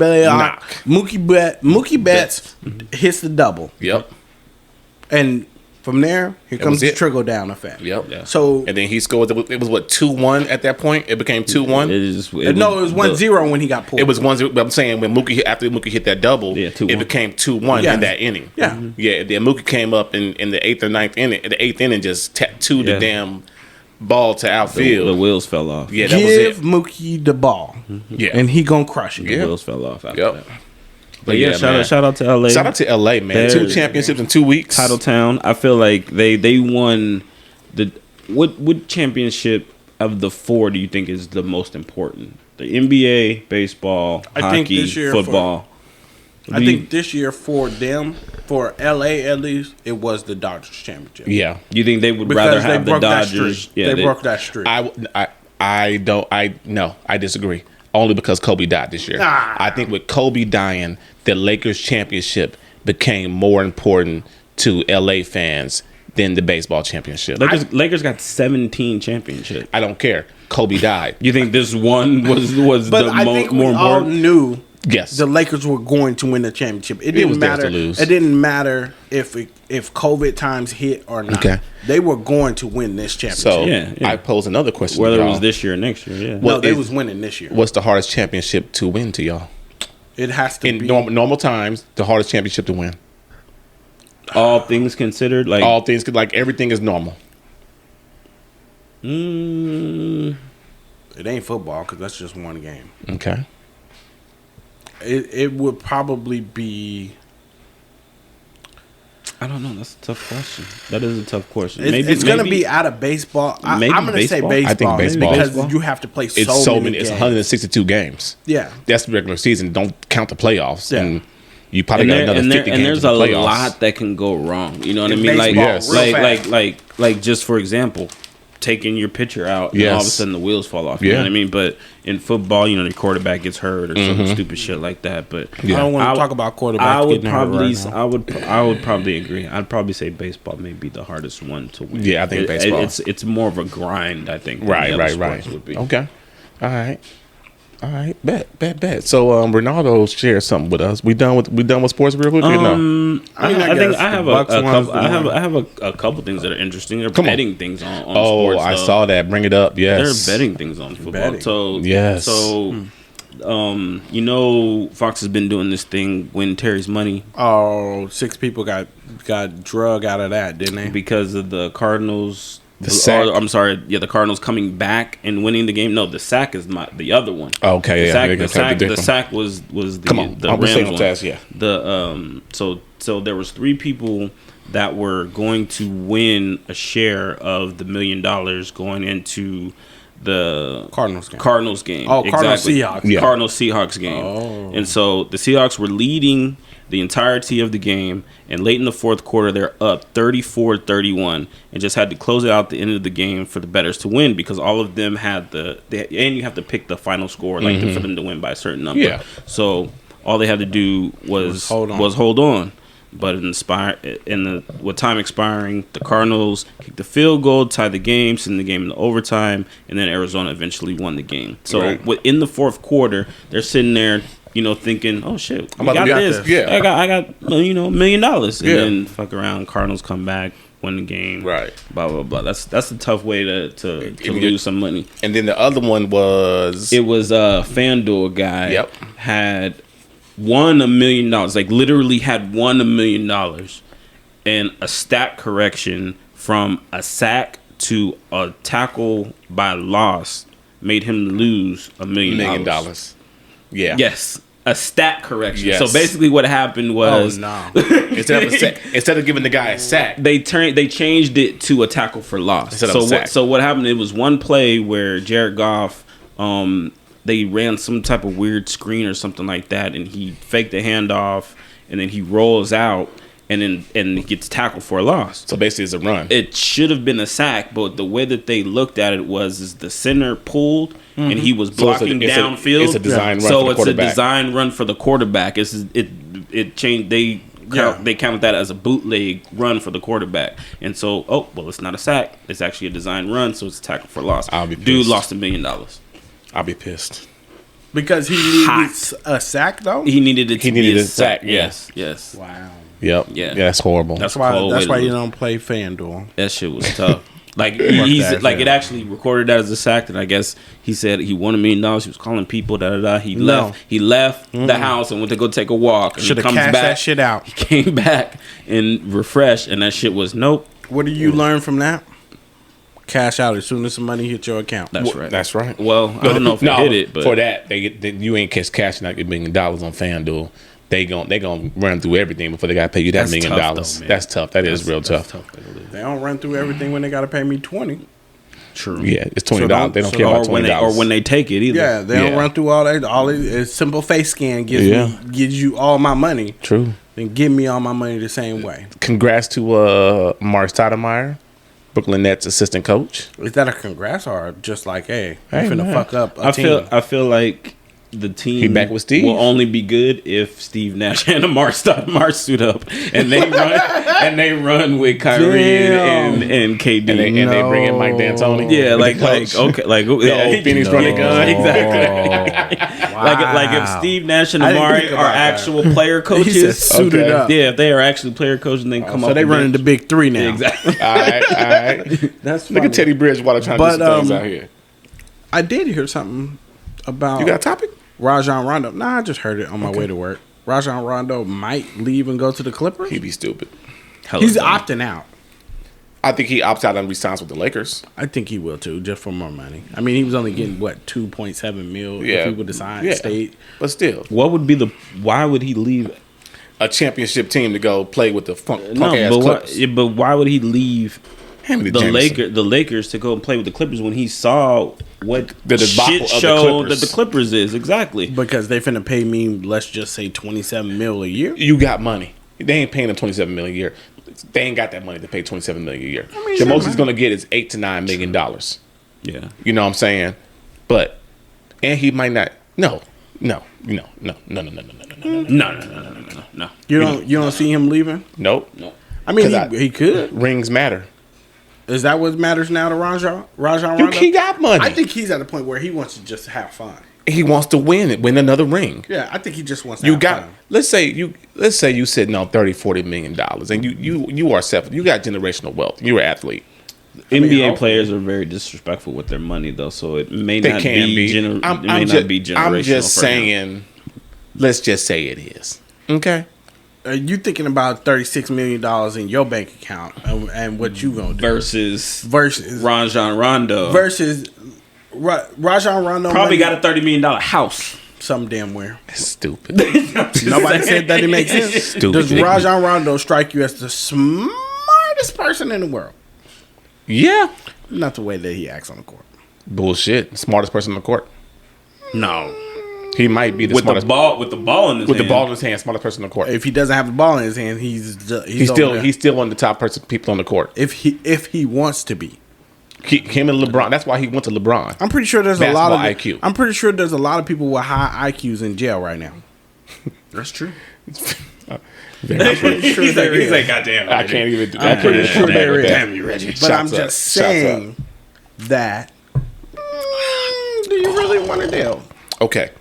Betts hits the double. Yep. And from there, here comes was the it. trickle down effect. Yep. Yeah. So And then he scored. It was what 2-1 at that point. It became 2-1. it was 1-0 when he got pulled. It was 1-0. But I'm saying when after Mookie hit that double, Yeah, 2-1. it became 2-1 Yeah. in that inning. Yeah. Yeah. Then Mookie came up in the 8th or 9th inning. The 8th inning just tattooed Yeah. the damn ball to outfield. The wheels fell off. Yeah, that was Give it. Mookie the ball, Yeah. and he gonna crush it. The Yeah. wheels fell off after Yep. that. But yeah, man. shout out to LA. Shout out to LA, man. They're- 2 championships in 2 weeks. Title Town. I feel like they won the what championship of the 4 do you think is the most important? The NBA, baseball, I hockey, think this year football. I think this year for them, for LA at least, it was the Dodgers championship. Yeah. You think they would Because rather they have the broke that Dodgers? streak. They broke that streak. I disagree. Only because Kobe died this year. Nah. I think with Kobe dying, the Lakers championship became more important to LA fans than the baseball championship. Lakers got 17 championships. I don't care. Kobe died. You think this one was But the I think we more all important? knew Yes. the Lakers were going to win the championship. It was didn't theirs matter. to lose. It didn't matter if COVID times hit or not. Okay. They were going to win this championship. So Yeah. I pose another question. Whether to it y'all. was this year or next year, yeah. no, what they is- was winning this year. What's the hardest championship to win to y'all? It has to In be. normal times, the hardest championship to win. All things considered, like All things, like everything is normal. mm, It ain't football because that's just one game. Okay. It would probably be. I don't know. That's a tough question. That is a tough question. It's going to be out of baseball. Maybe I'm going to say baseball? baseball. I think baseball. because Baseball? you have to play It's so many It's games. 162 games. Yeah. That's the regular season. Don't count the playoffs. Yeah. And you probably got another 50 games. and there's in a the playoffs. lot that can go wrong. You know what I In mean? Like, baseball, real fast. like just for example, taking your pitcher out, and all of a Yes. sudden the wheels fall off. You Yeah. know what I mean? But in football, you know, the quarterback gets hurt or some stupid shit like that. But Yeah. I don't want I- to talk about quarterbacks. I would getting hurt probably, right now. I would probably agree. I'd probably say baseball may be the hardest one to win. Yeah, I think baseball. It's more of a grind. I think. than Right, the other right. sports Would be. Okay. All right. Bet. So Ronaldo shared something with us. We done with sports real quick? Or no? I guess think the I have Bucks a one's couple. the I have one. a couple things that are interesting. They're Come on. betting things on Oh, sports. I though. saw that. Bring it up. Yes. They're betting things on football. Betting. So Yes. So, you know, Fox has been doing this thing, Win Terry's Money, Oh, 6 people got drug out of that, didn't they? because of the Cardinals. The sack. I'm sorry. Yeah, the Cardinals coming back and winning the game. No, the sack is the other one. Okay, The yeah. sack, they the can cut sack, the difference. sack was the Come on. the I'm Rams saying one. test, yeah. The so there was 3 people that were going to win a share of the $1 million going into the Cardinals game. game. Oh, Cardinals Seahawks. Yeah. Cardinals Seahawks game. Oh. And so the Seahawks were leading the entirety of the game, and late in the fourth quarter they're up 34-31 and just had to close it out at the end of the game for the bettors to win, because all of them had and you have to pick the final score like for them to win by a certain number. Yeah. So all they had to do was hold on. But with time expiring, the Cardinals kicked the field goal, tied the game, sent the game into overtime, and then Arizona eventually won the game. So Right. in the fourth quarter, they're sitting there, you know, thinking, "Oh shit, I'm we about to got get this. this. Yeah. I got $1 million." And Yeah. then fuck around, Cardinals come back, win the game. Right. Blah blah blah. That's a tough way to you- lose some money. And then the other one was It was a FanDuel guy. Yep. Had won $1 million. Like literally had won $1 million, and a stat correction from a sack to a tackle by loss made him lose $1 million. $1 million. Yeah. Yes, a stat correction. Yes. So basically, what happened was Instead of giving the guy a sack. they changed it to a tackle for loss. Instead of a sack. So what happened? It was one play where Jared Goff, they ran some type of weird screen or something like that, and he faked the handoff, and then he rolls out, and he gets tackled for a loss. So basically, it's a run. It should have been a sack, but the way that they looked at it is the center pulled, and he was blocking it's a- downfield. it's a design run So for the it's a quarterback. design run for the quarterback. It changed. They they counted that as a bootleg run for the quarterback. And so, it's not a sack. It's actually a design run, so it's a tackle for loss. I'll be pissed. Dude lost $1 million. I'll be pissed. Because he needed a sack, though? He needed it to be a sack. Yes. Yes. Wow. Yep. Yeah. That's horrible. That's why you don't play FanDuel. That shit was tough. Like it actually recorded that as a sack, and I guess he said he won $1 million. He was calling people. He left the house and went to go take a walk. Should have cashed that shit out. He came back and refreshed, and that shit was nope. What do you learn from that? Cash out as soon as the money hits your account. That's right. That's right. Well, I don't know if he did it, but for that you ain't cashing out $1 million on FanDuel. They gon' run through everything before they gotta pay you that $1 million. That's tough. That's real tough. They don't run through everything when they gotta pay me $20. True. Yeah, it's $20. They don't care about $20. Or when they take it either. Yeah, they don't run through all that. All a simple face scan gives you all my money. True. Then give me all my money the same way. Congrats to Mark Stoudemire, Brooklyn Nets assistant coach. Is that a congrats or just like, hey, you finna fuck up a team? I feel like the team back with Steve? will only be good if Steve Nash and Mark suit up and they run with Kyrie and KD and they bring in Mike D'Antoni. Yeah, like old Phoenix running gun. Exactly. Wow. like if Steve Nash and Amari are actual player coaches, suited up. Yeah, if they are actually player coaches, and then come up. So they running the big three now. Exactly. All right. That's Look funny. at Teddy Bridgewater trying to do some things out here. I did hear something about. You got a topic? Rajon Rondo. Nah, I just heard it on my way to work. Rajon Rondo might leave and go to the Clippers. He'd be stupid. He's opting out. I think he opts out and resigns with the Lakers. I think he will too, just for more money. I mean, he was only getting what $2.7 million if he would decide state. But still, why would he leave a championship team to go play with the punk ass Clippers? But why would he leave the Lakers to go and play with the Clippers when he saw what the shit show that the Clippers is? Exactly. Because they finna pay me, let's just say $27 million a year. You got money. They ain't paying him $27 million a year. They ain't got that money to pay $27 million a year. I mean, the most he's gonna get is $8 to $9 million. Yeah, you know what I'm saying. But he might not. No. No. You don't see him leaving? Nope. I mean, he could. Rings matter. Is that what matters now to Rajon Rondo? He got money. I think he's at a point where he wants to just have fun. He wants to win another ring. Yeah, I think he just wants to have fun. Let's say you sitting on $30-40 million and you are set. You got generational wealth. You're an athlete. NBA players are very disrespectful with their money, though, so it may not be generational. I'm just saying, let's just say it is. Okay. Are you thinking about $36 million in your bank account and what you gonna do versus Rajon Rondo versus Rajon Rondo probably got a $30 million house. Some damn where. Stupid. Nobody said that it makes sense. Stupid. Does Rajon Rondo strike you as the smartest person in the world? Yeah. Not the way that he acts on the court. Bullshit. Smartest person on the court. No. He might be the smartest. With the ball in his hand. With the ball in his hand, smartest person on the court. If he doesn't have the ball in his hand, he's still one of the top people on the court. If he wants to be. Him and LeBron. That's why he went to LeBron. I'm pretty sure there's Basketball a lot of IQ. I'm pretty sure there's a lot of people with high IQs in jail right now. That's true. He's like, goddamn, I can't even do that. I'm pretty sure there is. Damn you, Reggie. But I'm just saying that. Do you really want to deal? Okay.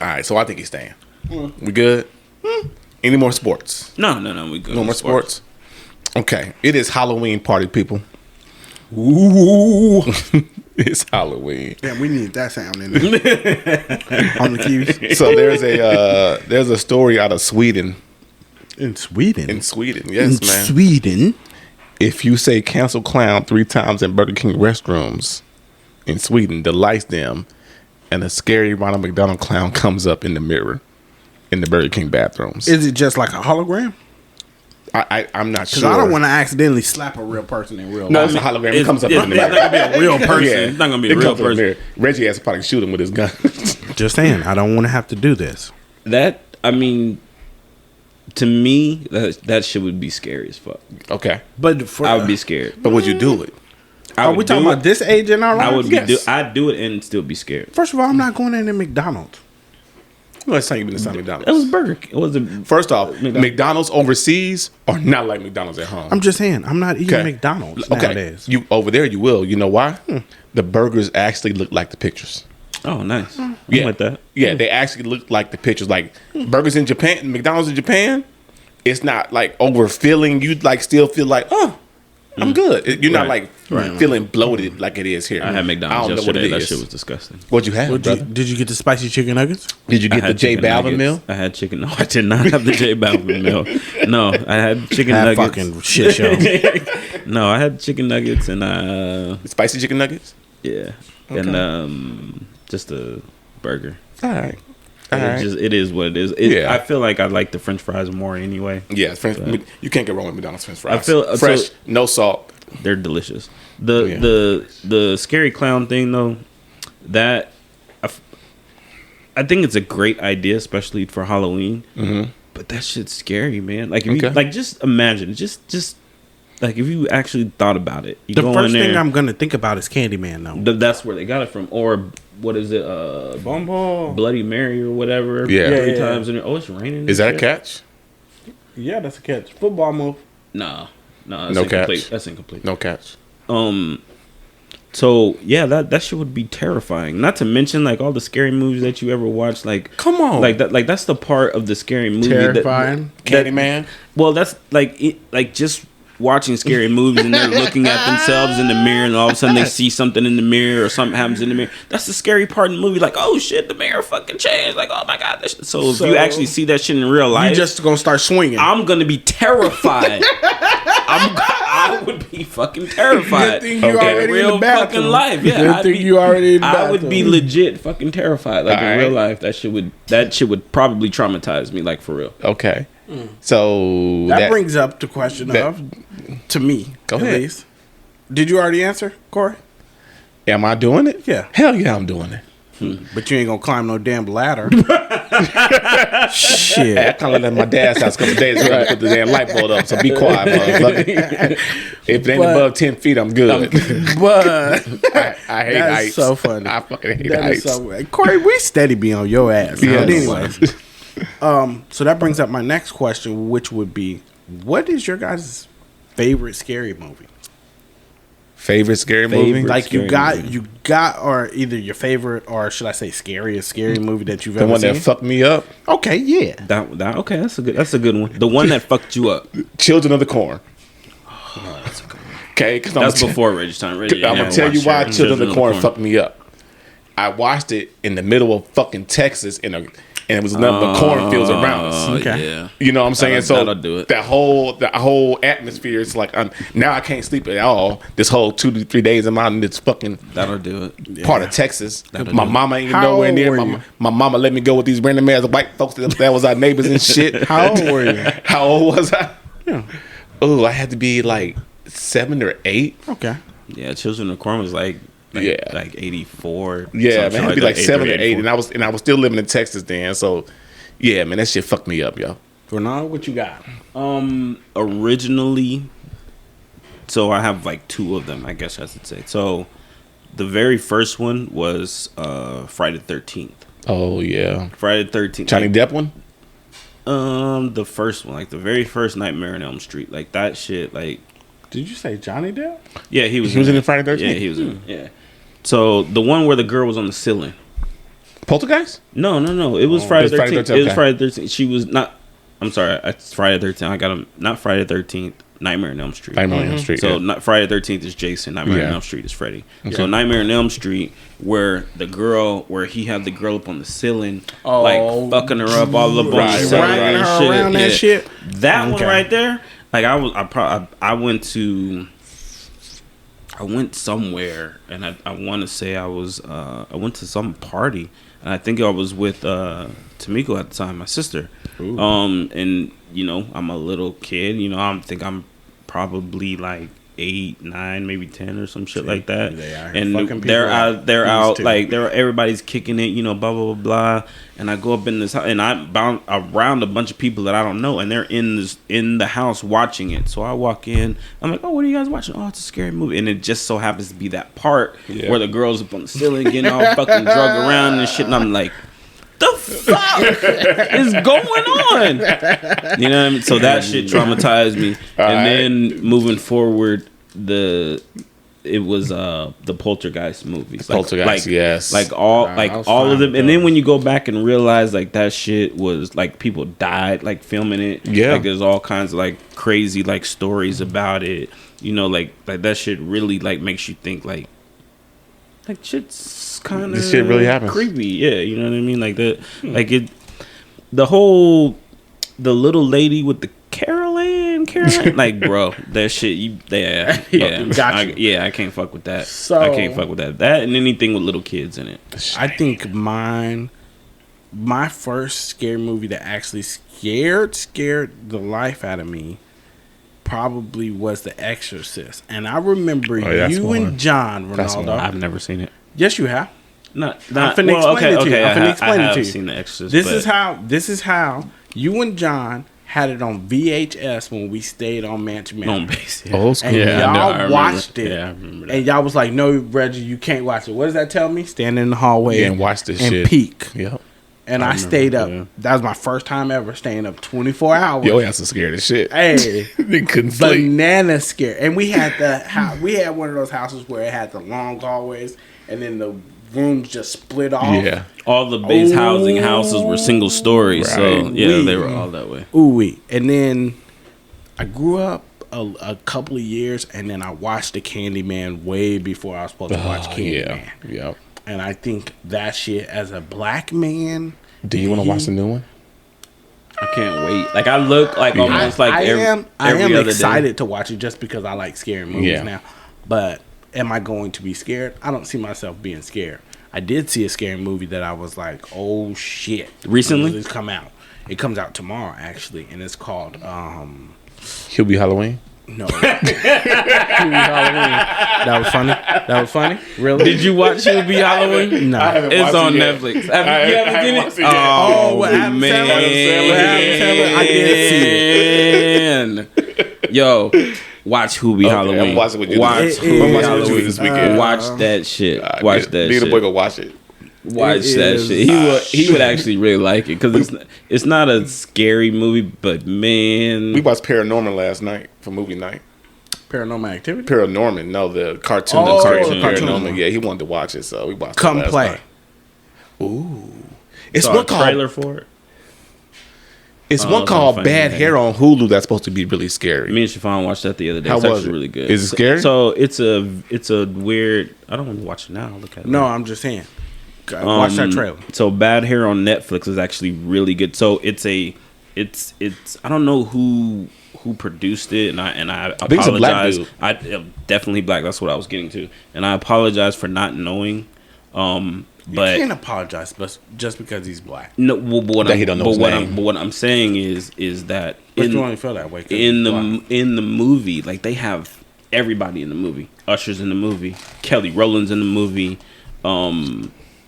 All right. So I think he's staying. We good? Any more sports? No. We good. No more sports. Okay. It is Halloween party, people. Ooh. It's Halloween. Yeah, we need that sound in there. On the keys. So there's a story out of Sweden. In Sweden? In Sweden, yes, man. Sweden? If you say cancel clown 3 times in Burger King restrooms in Sweden, delights them, and a scary Ronald McDonald clown comes up in the mirror in the Burger King bathrooms. Is it just like a hologram? I'm not sure. Because I don't want to accidentally slap a real person in real life. No, it's a hologram. It comes up in the mirror. It's not going to be a real person. It's not going to be a real person. Reggie has to probably shoot him with his gun. Just saying, I don't want to have to do this. To me, that shit would be scary as fuck. Okay. But I would be scared. But would you do it? Are we talking about this age in our lives? I'd do it and still be scared. First of all, I'm not going into McDonald's. Last time you been inside McDonald's? It was Burger King. It was a First off, McDonald's overseas are not like McDonald's at home. I'm just saying, I'm not eating Okay. McDonald's Okay, nowadays. you over there, you will. You know why? The burgers actually look like the pictures. Oh, nice. Yeah, Like that. Yeah, they actually look like the pictures. Like burgers in Japan, McDonald's in Japan, it's not like overfilling. You like still feel like, oh, I'm good. You're not like feeling bloated like it is here. I had McDonald's don't know what yesterday. it That is. shit was disgusting. What'd you have, brother? Did you get the spicy chicken nuggets? Did you I get the had J chicken Balvin nuggets. meal? I had chicken. No, I did not have the J Balvin meal. No, I had chicken That nuggets. fucking shit show. No, I had chicken nuggets and Spicy chicken nuggets? yeah, Okay. and just a burger. All right. All right. It is what it is. Yeah. I feel like I like the French fries more anyway. Yeah, you can't get wrong with McDonald's French fries. I feel- fresh, so- no salt. They're delicious. Yeah. The scary clown thing though, that I think it's a great idea, especially for Halloween. Mm-hmm. But that shit's scary, man. Like, if you, Okay. like, just imagine, just like if you actually thought about it. You The go first in there, thing I'm gonna think about is Candyman, though. that's where they got it from. Or what is it? Bumble. Bloody Mary or whatever. Yeah. Three Yeah. times in there. Oh, it's raining. Is that a and shit. catch? Yeah, that's a catch. Football move. No, that's No incomplete. catch. That's incomplete. No catch. So yeah, that shit would be terrifying. Not to mention like all the scary movies that you ever watched. Like, Come on. like that. Like that's the part of the scary movie. Terrifying. Candyman? Well, that's like just watching scary movies and they're looking at themselves in the mirror and all of a sudden they see something in the mirror or something happens in the mirror. That's the scary part in the movie. Like, oh shit, the mirror fucking changed. Like, oh my god. So if you actually see that shit in real life, You just gonna start swinging. I'm gonna be terrified. I would be fucking terrified. Good thing you Okay. already in Real the bathroom. fucking life, yeah. Good thing you already in the I would be bathroom. legit fucking terrified. Like in Alright. real life, that shit would probably traumatize me. Like for real. Okay. So That brings up the question that- of, to me, Go at ahead. least. Did you already answer, Corey? am I doing it? Yeah. Hell yeah, I'm doing it. But you ain't gonna climb no damn ladder. I Shit. kind of left my dad's house a couple days ago to put the damn light bulb up. So be quiet, motherfucker. If it ain't But- above 10 feet, I'm good. But I hate that's heights. so funny. I fucking hate That is heights. so Corey, we steady be on your ass. Yes. But anyways, so that brings up my next question, which would be, what is your guys' favorite scary movie? Favorite scary movie? Favorite- Like scary movie. you got, or either your favorite, or should I say scary movie that you've The ever one seen? that fucked me up? Okay, yeah. That okay. That's a good one. The one that fucked you up. Children of the Corn. Okay, because That's before Reggie time. Reggie, I'm gonna tell you why Children of the Corn fucked me up. I watched it in the middle of fucking Texas, and it was nothing but cornfields around us. Okay. Yeah. You know what I'm saying? That'll do it. That whole atmosphere is like, now I can't sleep at all. This whole 2 to 3 days I'm out in this fucking That'll do it. part of Texas. That'll My do it. mama ain't How nowhere old near. were My, you? my mama let me go with these random ass white folks that was our neighbors and shit. How old were you? How old was I? Yeah. Oh, I had to be like 7 or 8. Okay. Yeah, Children of the Corn was like Yeah. like 84. Yeah, man, I had to be like 7 or 8, 84. and I was still living in Texas then. So, yeah, man, that shit fucked me up, yo. Ronaldo, what you got? Originally, so I have like two of them, I guess I should say. So the very first one was Friday the 13th. Oh yeah, Friday the 13th. Johnny Depp one. The first one, like the very first Nightmare on Elm Street, like that shit, like Did you say Johnny Depp? yeah, he was He was in it. the Friday the 13th? Yeah, he was in it. Yeah. So the one where the girl was on the ceiling. Poltergeist. No. It was Friday it was the Friday 13th. the 13th, It was okay. Friday the 13th. She was not. I'm sorry. It's Friday the 13th. I got him. Not Friday the 13th. Nightmare on Elm Street. Nightmare on Elm Street. So yeah. not Friday the 13th is Jason. Nightmare on Yeah. Elm Street is Freddy. So Nightmare on Elm Street, where he had the girl up on the ceiling, Oh, like fucking her up all up on the right, ceiling right, and right. shit. Around that shit? That one Okay. right there. Like I went somewhere and I want to say I went to some party and I think I was with Tamiko at the time, my sister. And you know, I'm a little kid, you know, I'm probably like 8, 9, maybe 10 or some shit like that. They are And fucking they're people out, up. they're These out, two. like everybody's kicking it, you know, blah blah blah blah. And I go up in this house, and I'm bound around a bunch of people that I don't know, and they're in the house watching it. So I walk in, I'm like, oh, what are you guys watching? Oh, it's a scary movie, and it just so happens to be that part Yeah. where the girls up on the ceiling getting all fucking drug around and shit, and I'm like, the fuck is going on? You know what I mean? So that shit traumatized me. And then moving forward, it was the Poltergeist movies. Poltergeist, yes. Like all of them. And then when you go back and realize like that shit was like people died like filming it. Yeah. Like there's all kinds of like crazy like stories about it. You know, like that shit really like makes you think like shit's kind of this shit really happens. creepy. Yeah, you know what I mean? Like the little lady with the Caroline, like, bro, that shit, I can't fuck with that. So, I can't fuck with that. That and anything with little kids in it. I think my first scary movie that actually scared the life out of me probably was The Exorcist. And I remember you and John, Ronaldo. I've never seen it. Yes, you have. I'm finna explain it to you. I'm finna explain it to you. Seen The Exorcist. This is how you and John had it on VHS when we stayed on Mansion on base. Yeah. Old school. And y'all watched it. Yeah, I remember that. And y'all was like, "No, Reggie, you can't watch it." What does that tell me? Stand in the hallway and watch this and shit. peek. Yep. And I stayed up. Yeah. That was my first time ever staying up 24 hours. Yo, ass was scared as shit. Hey, they couldn't sleep. Banana scared. And we had we had one of those houses where it had the long hallways, and then the rooms just split off. Yeah, all the base housing houses were single stories, right. So yeah, they were all that way. Ooh, and then I grew up a couple of years, and then I watched the Candyman way before I was supposed to watch Candyman. Yeah. And I think that shit, as a black man, do you want to watch the new one? I can't wait. Like I look like almost like I am other excited day. to watch it just because I like scary movies now. But am I going to be scared? I don't see myself being scared. I did see a scary movie that I was like, oh shit. Recently? It's come out. It comes out tomorrow actually, and it's called He'll Be Halloween. No. Halloween. That was funny. Really? Did you watch He'll Be Halloween? No. It's on Netflix. You haven't seen it? Oh, what happened? Man. I did see it. Yo, watch Who Be Halloween. I'm watching with you. Watch Who Be Halloween this weekend. Watch that shit. Watch that shit. Need a boy go watch it. Watch that shit. He would actually really like it because it's not a scary movie, but man, we watched Paranormal last night for movie night. Paranormal Activity. Paranormal, no, the cartoon. Oh, the cartoon. Paranormal. Yeah, he wanted to watch it, so we watched. Come it last play. Night. Ooh, it's one one called trailer for it. It's one called Bad Hair on Hulu that's supposed to be really scary. Me and Chiffon watched that the other day. How it's was actually it? really good. Is it scary? So it's a weird. I don't want to watch it now. Look at it. No, I'm just saying. Watch that trailer. So Bad Hair on Netflix is actually really good. So it's I don't know who produced it, and I think it's a black apologize. dude. Definitely black. That's what I was getting to, and I apologize for not knowing. You But can't apologize, but just because he's black. no, well, but what I'm saying is that But you only feel that way in the movie, like they have everybody in the movie. Usher's in the movie. Kelly Rowland's in the movie.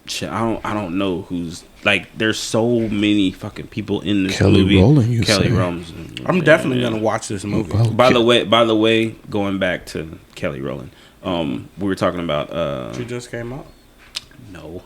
Shit, I don't know who's like. There's so many fucking people in this movie. Kelly Rowland. I'm definitely gonna watch this movie. Oh, By the way, going back to Kelly Rowland, we were talking about. She just came out. No.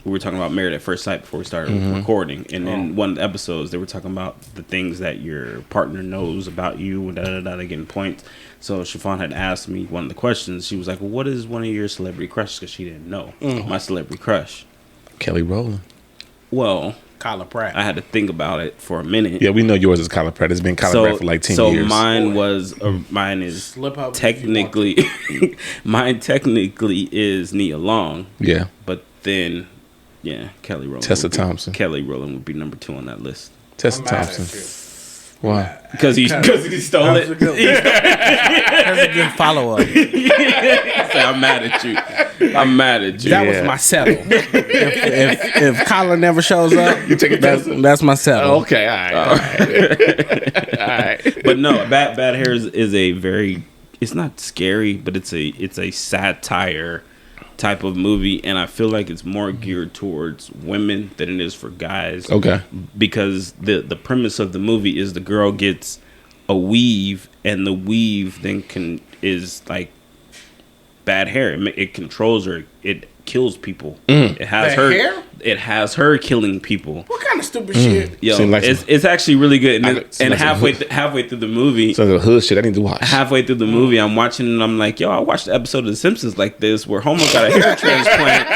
We were talking about Married at First Sight before we started recording, and in one of the episodes, they were talking about the things that your partner knows about you, and they're getting points. So Chiffon had asked me one of the questions. She was like, well, "What is one of your celebrity crushes?" Because she didn't know my celebrity crush. Kelly Rowland. Well, Kyla Pratt. I had to think about it for a minute. Yeah, we know yours is Kyla Pratt. It's been Kyla Pratt for like 10 years. So mine is technically mine technically is Nia Long. Yeah. But then Kelly Rowland. Tessa Thompson. Kelly Rowland would be number 2 on that list. Tessa Thompson. Why? Because he stole it. That's a good follow up. I'm mad at you. That was my settle. if Kyla never shows up, you take it. That's my settle. Oh, okay, all right. But no, Bad Hair is a very. It's not scary, but it's a satire type of movie, and I feel like it's more geared towards women than it is for guys. Okay. Because the premise of the movie is the girl gets a weave, and the weave then is like bad hair. It controls her. It kills people. It has her hair? it has her killing people. What kind of stupid shit? Yo, Like it's actually really good. And, like halfway through the movie, So the hood shit I need to watch. halfway through the movie, I'm watching and I'm like, yo, I watched the episode of The Simpsons like this where Homer got a hair transplant.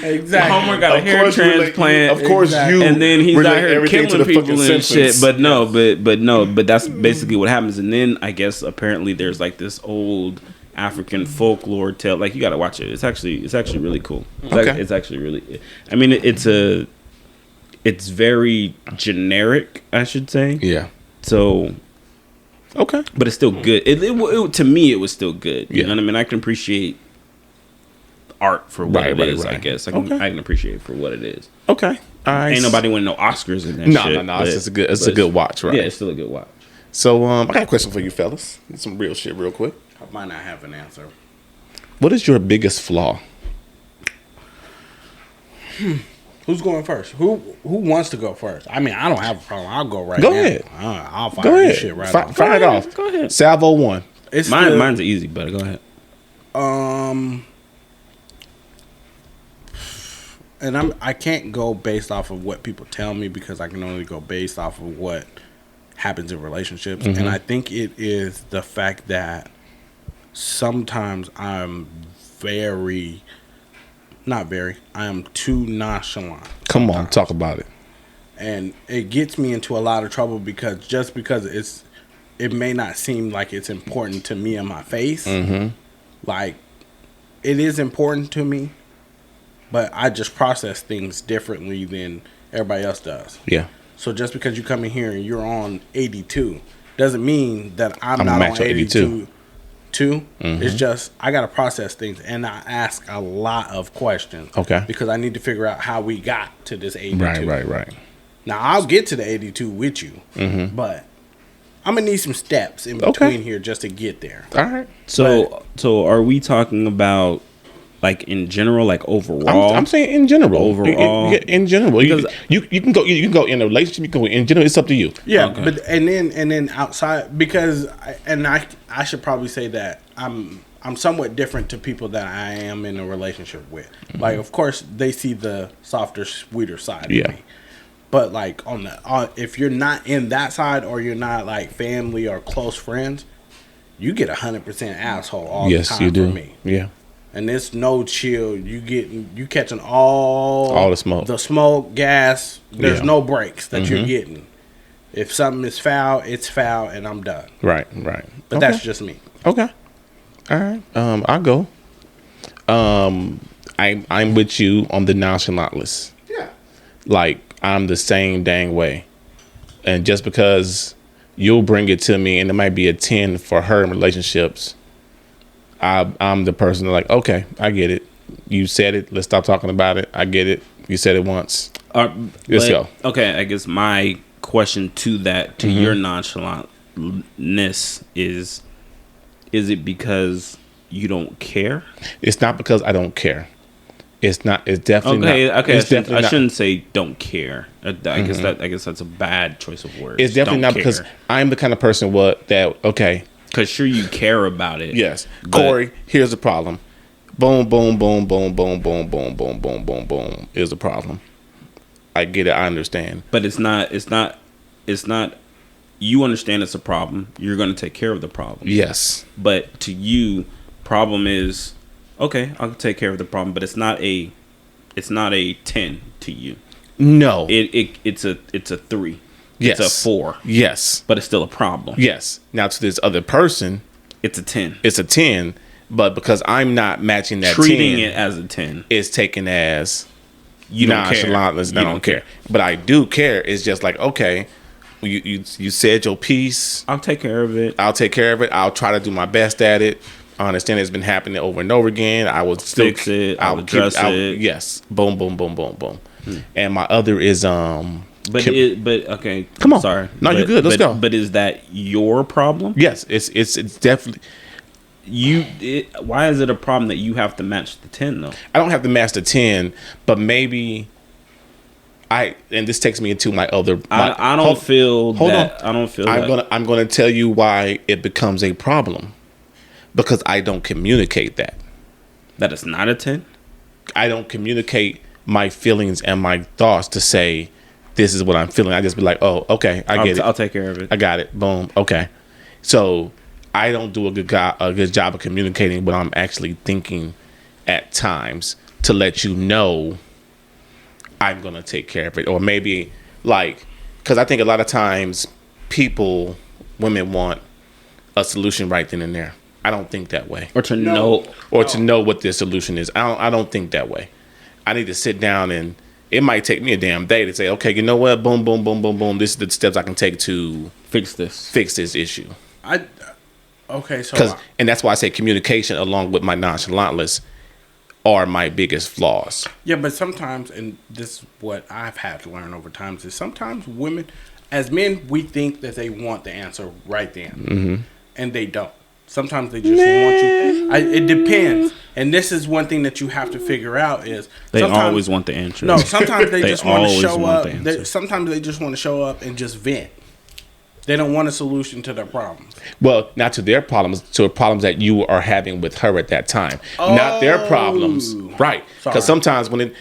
Exactly. Homer got a hair transplant. Of course, you. And then he's relate out here everything to killing the people fucking and shit. Simpsons. But that's basically what happens. And then I guess apparently there's like this old African folklore tale. Like you got to watch it. It's actually really cool. It's actually really. I mean, it's very generic, I should say. Yeah. So. Okay. But it's still good. To me, it was still good. You Yeah. know what I mean? I can appreciate art for what it is. I guess I can appreciate it for what it is. Okay. All right. Ain't nobody winning no Oscars in that shit. No. It's just a good. It's a good watch, right? Yeah, it's still a good watch. So, I got a question for you, fellas. Some real shit, real quick. I might not have an answer. What is your biggest flaw? Who's going first? Who wants to go first? I mean, I don't have a problem. I'll go right Go now. ahead. I'll fire Go this ahead. shit right off. Fire it off. Go ahead. Salvo 1. It's Mine's easy, but go ahead. And I can't go based off of what people tell me because I can only go based off of what happens in relationships. Mm-hmm. And I think it is the fact that sometimes I am too nonchalant. Come on, talk about it. And it gets me into a lot of trouble because it may not seem like it's important to me in my face. Mm-hmm. Like, it is important to me, but I just process things differently than everybody else does. Yeah. So just because you come in here and you're on 82 doesn't mean that I'm not match on 82. 82. Mm-hmm. It's just I got to process things, and I ask a lot of questions. Okay. Because I need to figure out how we got to this 82. Right. Now, I'll get to the 82 with you, but I'm going to need some steps in between here just to get there. All right. So are we talking about like in general, like overall? I'm saying in general. Overall. In general. You can go in a relationship, you can go in general, it's up to you. Yeah, Okay. but and then outside, because I should probably say that I'm somewhat different to people that I am in a relationship with. Like, of course, they see the softer, sweeter side of me. But like if you're not in that side, or you're not like family or close friends, you get 100% asshole all the time. Yes, you do. From me. Yeah. And it's no chill. You catching all the smoke. The smoke, gas. There's Yeah. no breaks that you're getting. If something is foul, it's foul, and I'm done. Right. But that's just me. Okay. All right. I'll go. I'm with you on the nonchalant list. Yeah. Like, I'm the same dang way. And just because you'll bring it to me and it might be a 10 for her in relationships, I'm the person that like, okay, I get it. You said it. Let's stop talking about it. I get it. You said it once. Let's go. Okay, I guess my question to that, to your nonchalantness is it because you don't care? It's not because I don't care. It's not. It's definitely not. Okay. It's I shouldn't say don't care. I guess that's a bad choice of words. It's definitely not because I'm the kind of person okay. Because sure, you care about it. Yes, Corey. Here's the problem. Boom, boom, boom, boom, boom, boom, boom, boom, boom, boom, boom. Is the problem. I get it. I understand. But it's not. You understand it's a problem. You're going to take care of the problem. Yes. But to you, problem is okay. I'll take care of the problem. But it's not a 10 to you. No. It's a 3. Yes. It's a 4. Yes. But it's still a problem. Yes. Now to this other person, It's a 10. it's a 10. But because I'm not matching that Treating 10, it as a 10. it's taken as You don't care. nonchalantness. I don't care. But I do care. It's just like, okay, you said your piece. I'll take care of it. I'll take care of it. I'll try to do my best at it. I understand it's been happening over and over again. I will still Fix it. I'll address it. Yes. Boom, boom, boom, boom, boom. And my other is But okay. Come on. Sorry. No, you're good. Let's go. But is that your problem? Yes, it's definitely. Why is it a problem that you have to match the 10 though? I don't have to match the 10, but maybe and this takes me into my other. I don't feel that. I'm gonna tell you why it becomes a problem, because I don't communicate that. That it's not a 10. communicate my feelings and my thoughts to say this is what I'm feeling. I just be like, oh, okay, I get it. I'll take care of it. I got it. Boom. Okay. So I don't do a good job of communicating what I'm actually thinking at times to let you know I'm gonna take care of it, or maybe like, because I think a lot of times women want a solution right then and there. I don't think that way. Or to know what the solution is. I don't think that way. I need to sit down, and it might take me a damn day to say, okay, you know what? Boom, boom, boom, boom, boom. This is the steps I can take to fix this issue. So and that's why I say communication, along with my nonchalantness, are my biggest flaws. Yeah, but sometimes, and this is what I've had to learn over time, is sometimes women, as men, we think that they want the answer right then, and they don't. Sometimes they just want you. It depends, and this is one thing that you have to figure out is they always want the answer. No, sometimes they just want to show up. Sometimes they just want to show up and just vent. They don't want a solution to their problems. Well, not to their problems, to the problems that you are having with her at that time. Not their problems. Right. Because sometimes when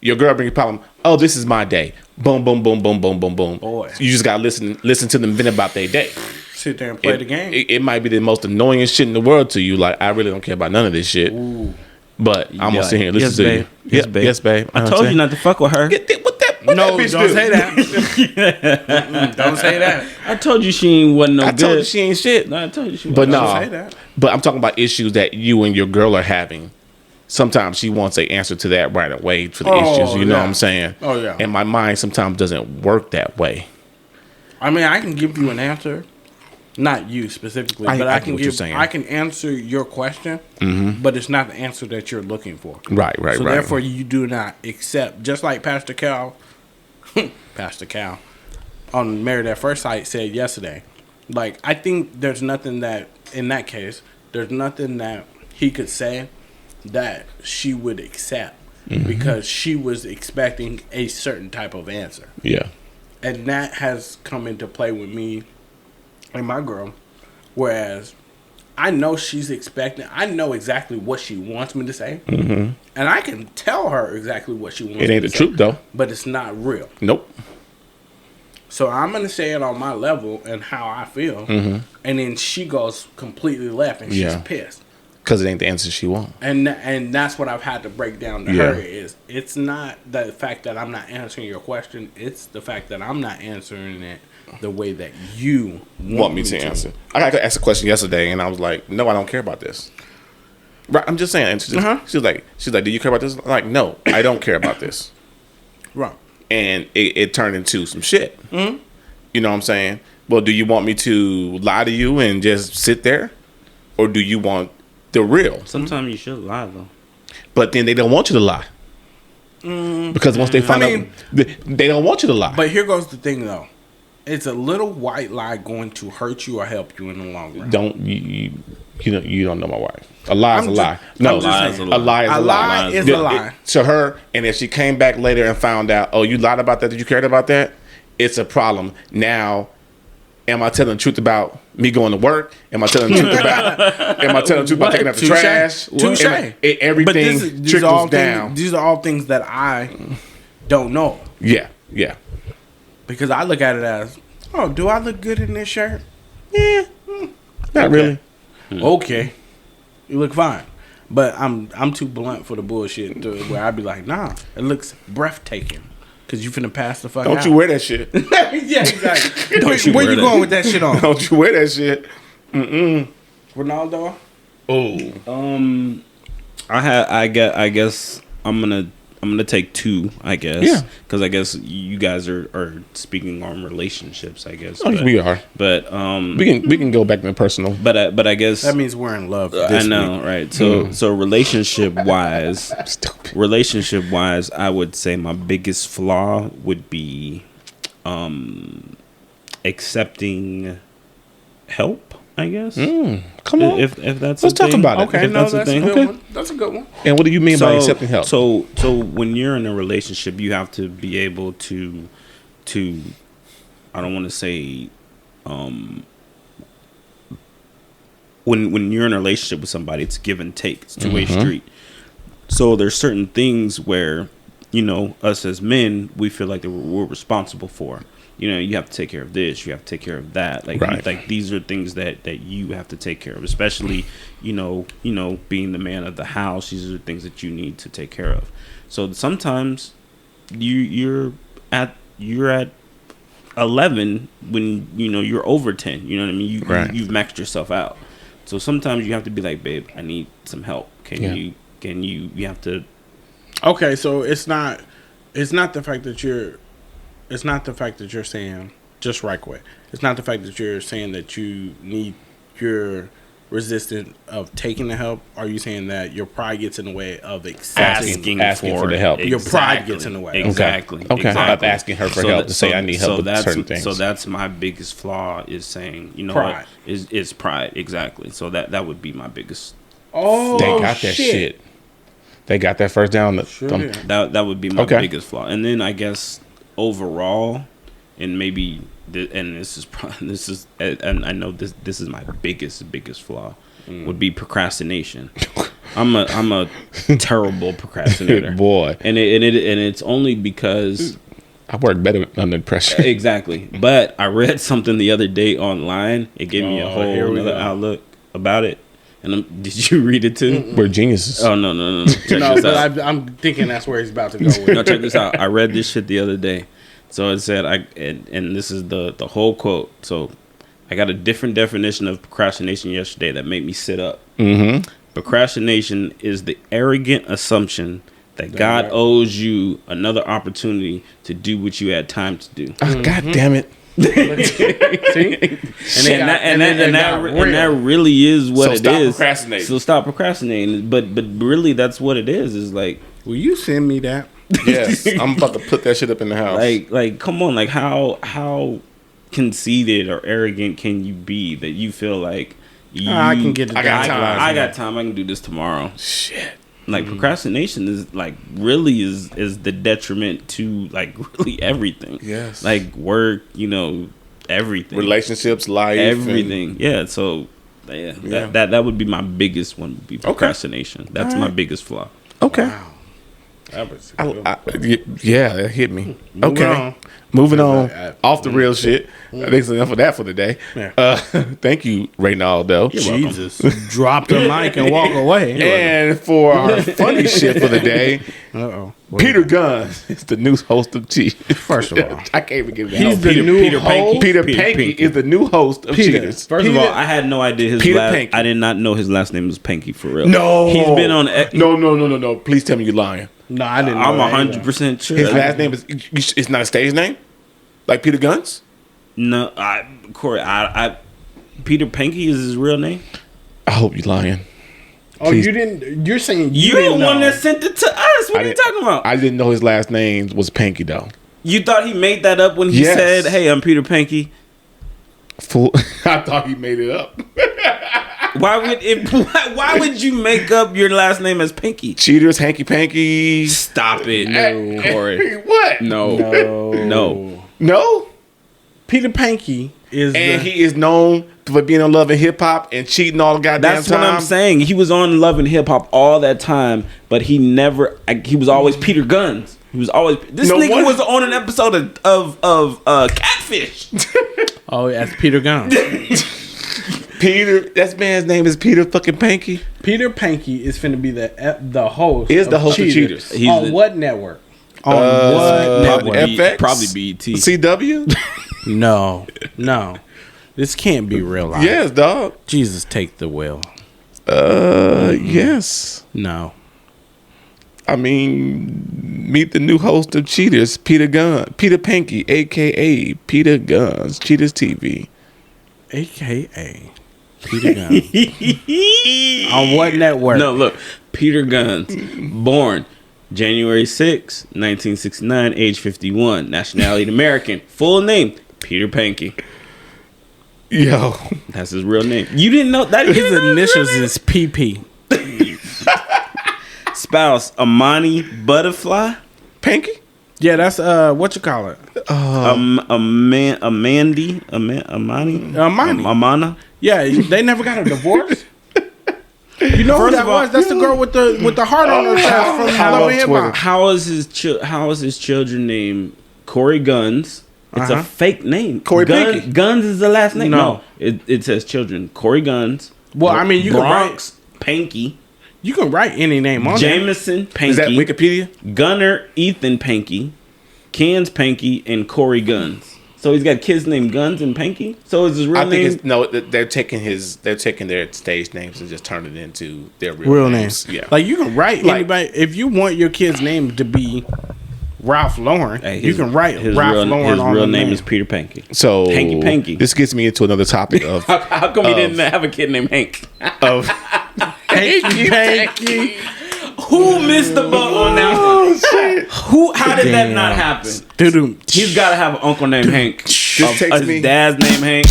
your girl brings a problem, oh, this is my day. Boom, boom, boom, boom, boom, boom, boom. Boy. You just got to listen to them vent about their day. Sit there and play the game. It might be the most annoying shit in the world to you. Like, I really don't care about none of this shit. Ooh. But I'm going to sit here and listen to you. Yes, babe. I told you not to fuck with her. What no, that don't say that. Don't say that. I told you she wasn't no good. I told you she ain't shit. No, I told you she wasn't. But don't say that. But I'm talking about issues that you and your girl are having. Sometimes she wants an answer to that right away for the issues. You know what I'm saying? Oh, yeah. And my mind sometimes doesn't work that way. I mean, I can give you an answer. Not you specifically, but I can answer your question, but it's not the answer that you're looking for. Right. So therefore, you do not accept. Just like Pastor Cal on Married at First Sight said yesterday. Like, I think there's nothing that, in that case, there's nothing that he could say that she would accept because she was expecting a certain type of answer. Yeah. And that has come into play with me and my girl, whereas I know she's expecting, I know exactly what she wants me to say, and I can tell her exactly what she wants me to say. It ain't the truth, though. But it's not real. Nope. So I'm going to say it on my level and how I feel, and then she goes completely left and she's pissed. Because it ain't the answer she wants. And that's what I've had to break down to her is it's not the fact that I'm not answering your question, it's the fact that I'm not answering it the way that you want me to answer. I got asked a question yesterday, and I was like, "No, I don't care about this." Right? I'm just saying. She was like, "Do you care about this?" I'm like, "No, I don't care about this." Right. And it turned into some shit. You know what I'm saying? Well, do you want me to lie to you and just sit there, or do you want the real? Sometimes you should lie though. But then they don't want you to lie. Because once they find out, they don't want you to lie. But here goes the thing, though. It's a little white lie going to hurt you or help you in the long run. You don't know my wife. A lie is a lie. No, a lie is a lie. A lie is a lie. To her, and if she came back later and found out, oh, you lied about that, that you cared about that, it's a problem. Now, am I telling the truth about me going to work? Am I telling the truth about taking out the trash? Touche. Everything trickles down. These are all things that I don't know. Yeah. Because I look at it as, oh, do I look good in this shirt? Yeah. Not really. Okay. You look fine. But I'm too blunt for the bullshit to where I'd be like, nah, it looks breathtaking. Because you finna pass the fuck out. Don't you wear that shit. Yeah, exactly. Where you going with that shit on? Don't you wear that shit. Ronaldo? Oh. I guess I'm gonna take two, I guess. Yeah. Because I guess you guys are speaking on relationships, I guess. We are. But we can go back to personal. But I guess that means we're in love. I know, right? So relationship wise, I would say my biggest flaw would be accepting help. I guess. Come on. If that's let's talk about it. Okay, that's a good one. That's a good one. And what do you mean by accepting help? So when you're in a relationship, you have to be able to I don't want to say when you're in a relationship with somebody, it's give and take. It's two-way street. So there's certain things where, you know, us as men, we feel like that we're responsible for. You know, you have to take care of this, you have to take care of that. Like, Right. like these are things that you have to take care of, especially, you know, being the man of the house. These are the things that you need to take care of. So sometimes you're at 11 when, you know, you're over 10. You know what I mean? You've maxed yourself out. So sometimes you have to be like, babe, I need some help. You have to. Okay, so it's not the fact that you're saying, just right quick. It's not the fact that you're saying that you're resistant of taking the help. Are you saying that your pride gets in the way of asking for the help? Your pride gets in the way. Exactly. Okay. Of asking her for help to say I need help with certain things. So that's my biggest flaw, is saying, you know, pride. What is pride. Exactly. So that would be my biggest. Oh, they got that shit. They got that first down. That would be my biggest flaw. And then I guess overall, and maybe, and and I know this is my biggest flaw, would be procrastination. I'm a terrible procrastinator, boy, and it's only because I work better under pressure. Exactly. But I read something the other day online. It gave me a whole other outlook about it. And did you read it too? We're geniuses. Oh no! Check No, this but out. I'm thinking that's where he's about to go with. No, check this out. I read this shit the other day. So it said, and this is the whole quote. So I got a different definition of procrastination yesterday that made me sit up. Mm-hmm. Procrastination is the arrogant assumption that God owes you another opportunity to do what you had time to do. Oh, God damn it. See? And that really is what it is. Procrastinating. So stop procrastinating. But really, that's what it is. Is like, Will you send me that? Yes, I'm about to put that shit up in the house. like, come on, like how conceited or arrogant can you be that you feel like I can get it. I got time. I can do this tomorrow. Shit. Like procrastination is like really is the detriment to like really everything. Yes. Like work, you know, everything. Relationships, life, everything. Yeah. So that would be my biggest one. Would be procrastination. Okay. That's my biggest flaw. Okay. Wow. That was yeah, that hit me. Moving on. Off the real shit. I think that's enough of that for today. Yeah. Thank you, Reynaldo. Jesus. Drop the mic and walk away. And for our funny shit for the day, Peter Gunn is the new host of Cheaters. First of all, I can't even give it he's the new host. Peter Panky is the new host of Cheaters. First of all, I had no idea his Peter last. Panky. I did not know his last name was Panky for real. No, he's been on. No. Please tell me you're lying. No, I didn't know. I'm 100% sure. His last name is. It's not a stage name, like Peter Gunn's. No, Corey. Peter Panky is his real name. I hope you're lying. Oh, Please. you didn't. You're saying you're the one that sent it to us. What are you talking about? I didn't know his last name was Panky though. You thought he made that up when he said, "Hey, I'm Peter Panky." Fool! I thought he made it up. Why would you make up your last name as Pinky? Cheaters, hanky panky. Stop it, no, Corey. What? No. Peter Panky is, he is known for being on Love and Hip Hop and cheating all the goddamn time. That's what I'm saying. He was on Love and Hip Hop all that time, but he never. He was always Peter Guns. He was always nigga was on an episode of Catfish. Oh, that's Peter Gunn. Peter, that man's name is Peter fucking Panky. Peter Panky is finna be the host. Is the host of Cheaters? On what network? On what network? FX? Probably BET. CW? No. This can't be real life. Yes, dog. Jesus, take the wheel. Yes. No. I mean, meet the new host of Cheaters, Peter Panky, a.k.a. Peter Guns, Cheaters TV. A.k.a. Peter Gunn. On what network? No, look. Peter Guns, born January 6, 1969, age 51, nationality American, full name, Peter Panky. Yo. That's his real name. You didn't know that? His initials is PP. Spouse, Amani Butterfly. Panky? Yeah, that's what you call it? Amani. Amana. Yeah, they never got a divorce. You know who First that of all- was? That's the girl with the heart on her chest from Love and Hip Hop. How is his children named Corey Guns? It's a fake name. Corey Guns, Pinky. Guns is the last name. No. It says children. Corey Guns. Well, I mean, you Bronx Panky. you can write any name on there. Jameson Panky. Is that Wikipedia? Gunner Ethan Panky. Ken's Panky and Corey Guns. So he's got kids named Guns and Panky. So is his real I name? think they're taking their stage names and just turning it into their real names. Yeah. Like you can write anybody if you want your kid's name to be Ralph Lauren. Hey, you can write Ralph Lauren his on real the name name. is Peter Panky. So Hanky Panky. This gets me into another topic of How come he didn't have a kid named Hank? Hanky Panky. Who missed the boat on that one? How did that not happen? He's got to have an uncle named Hank. text His me. dad's name Hank.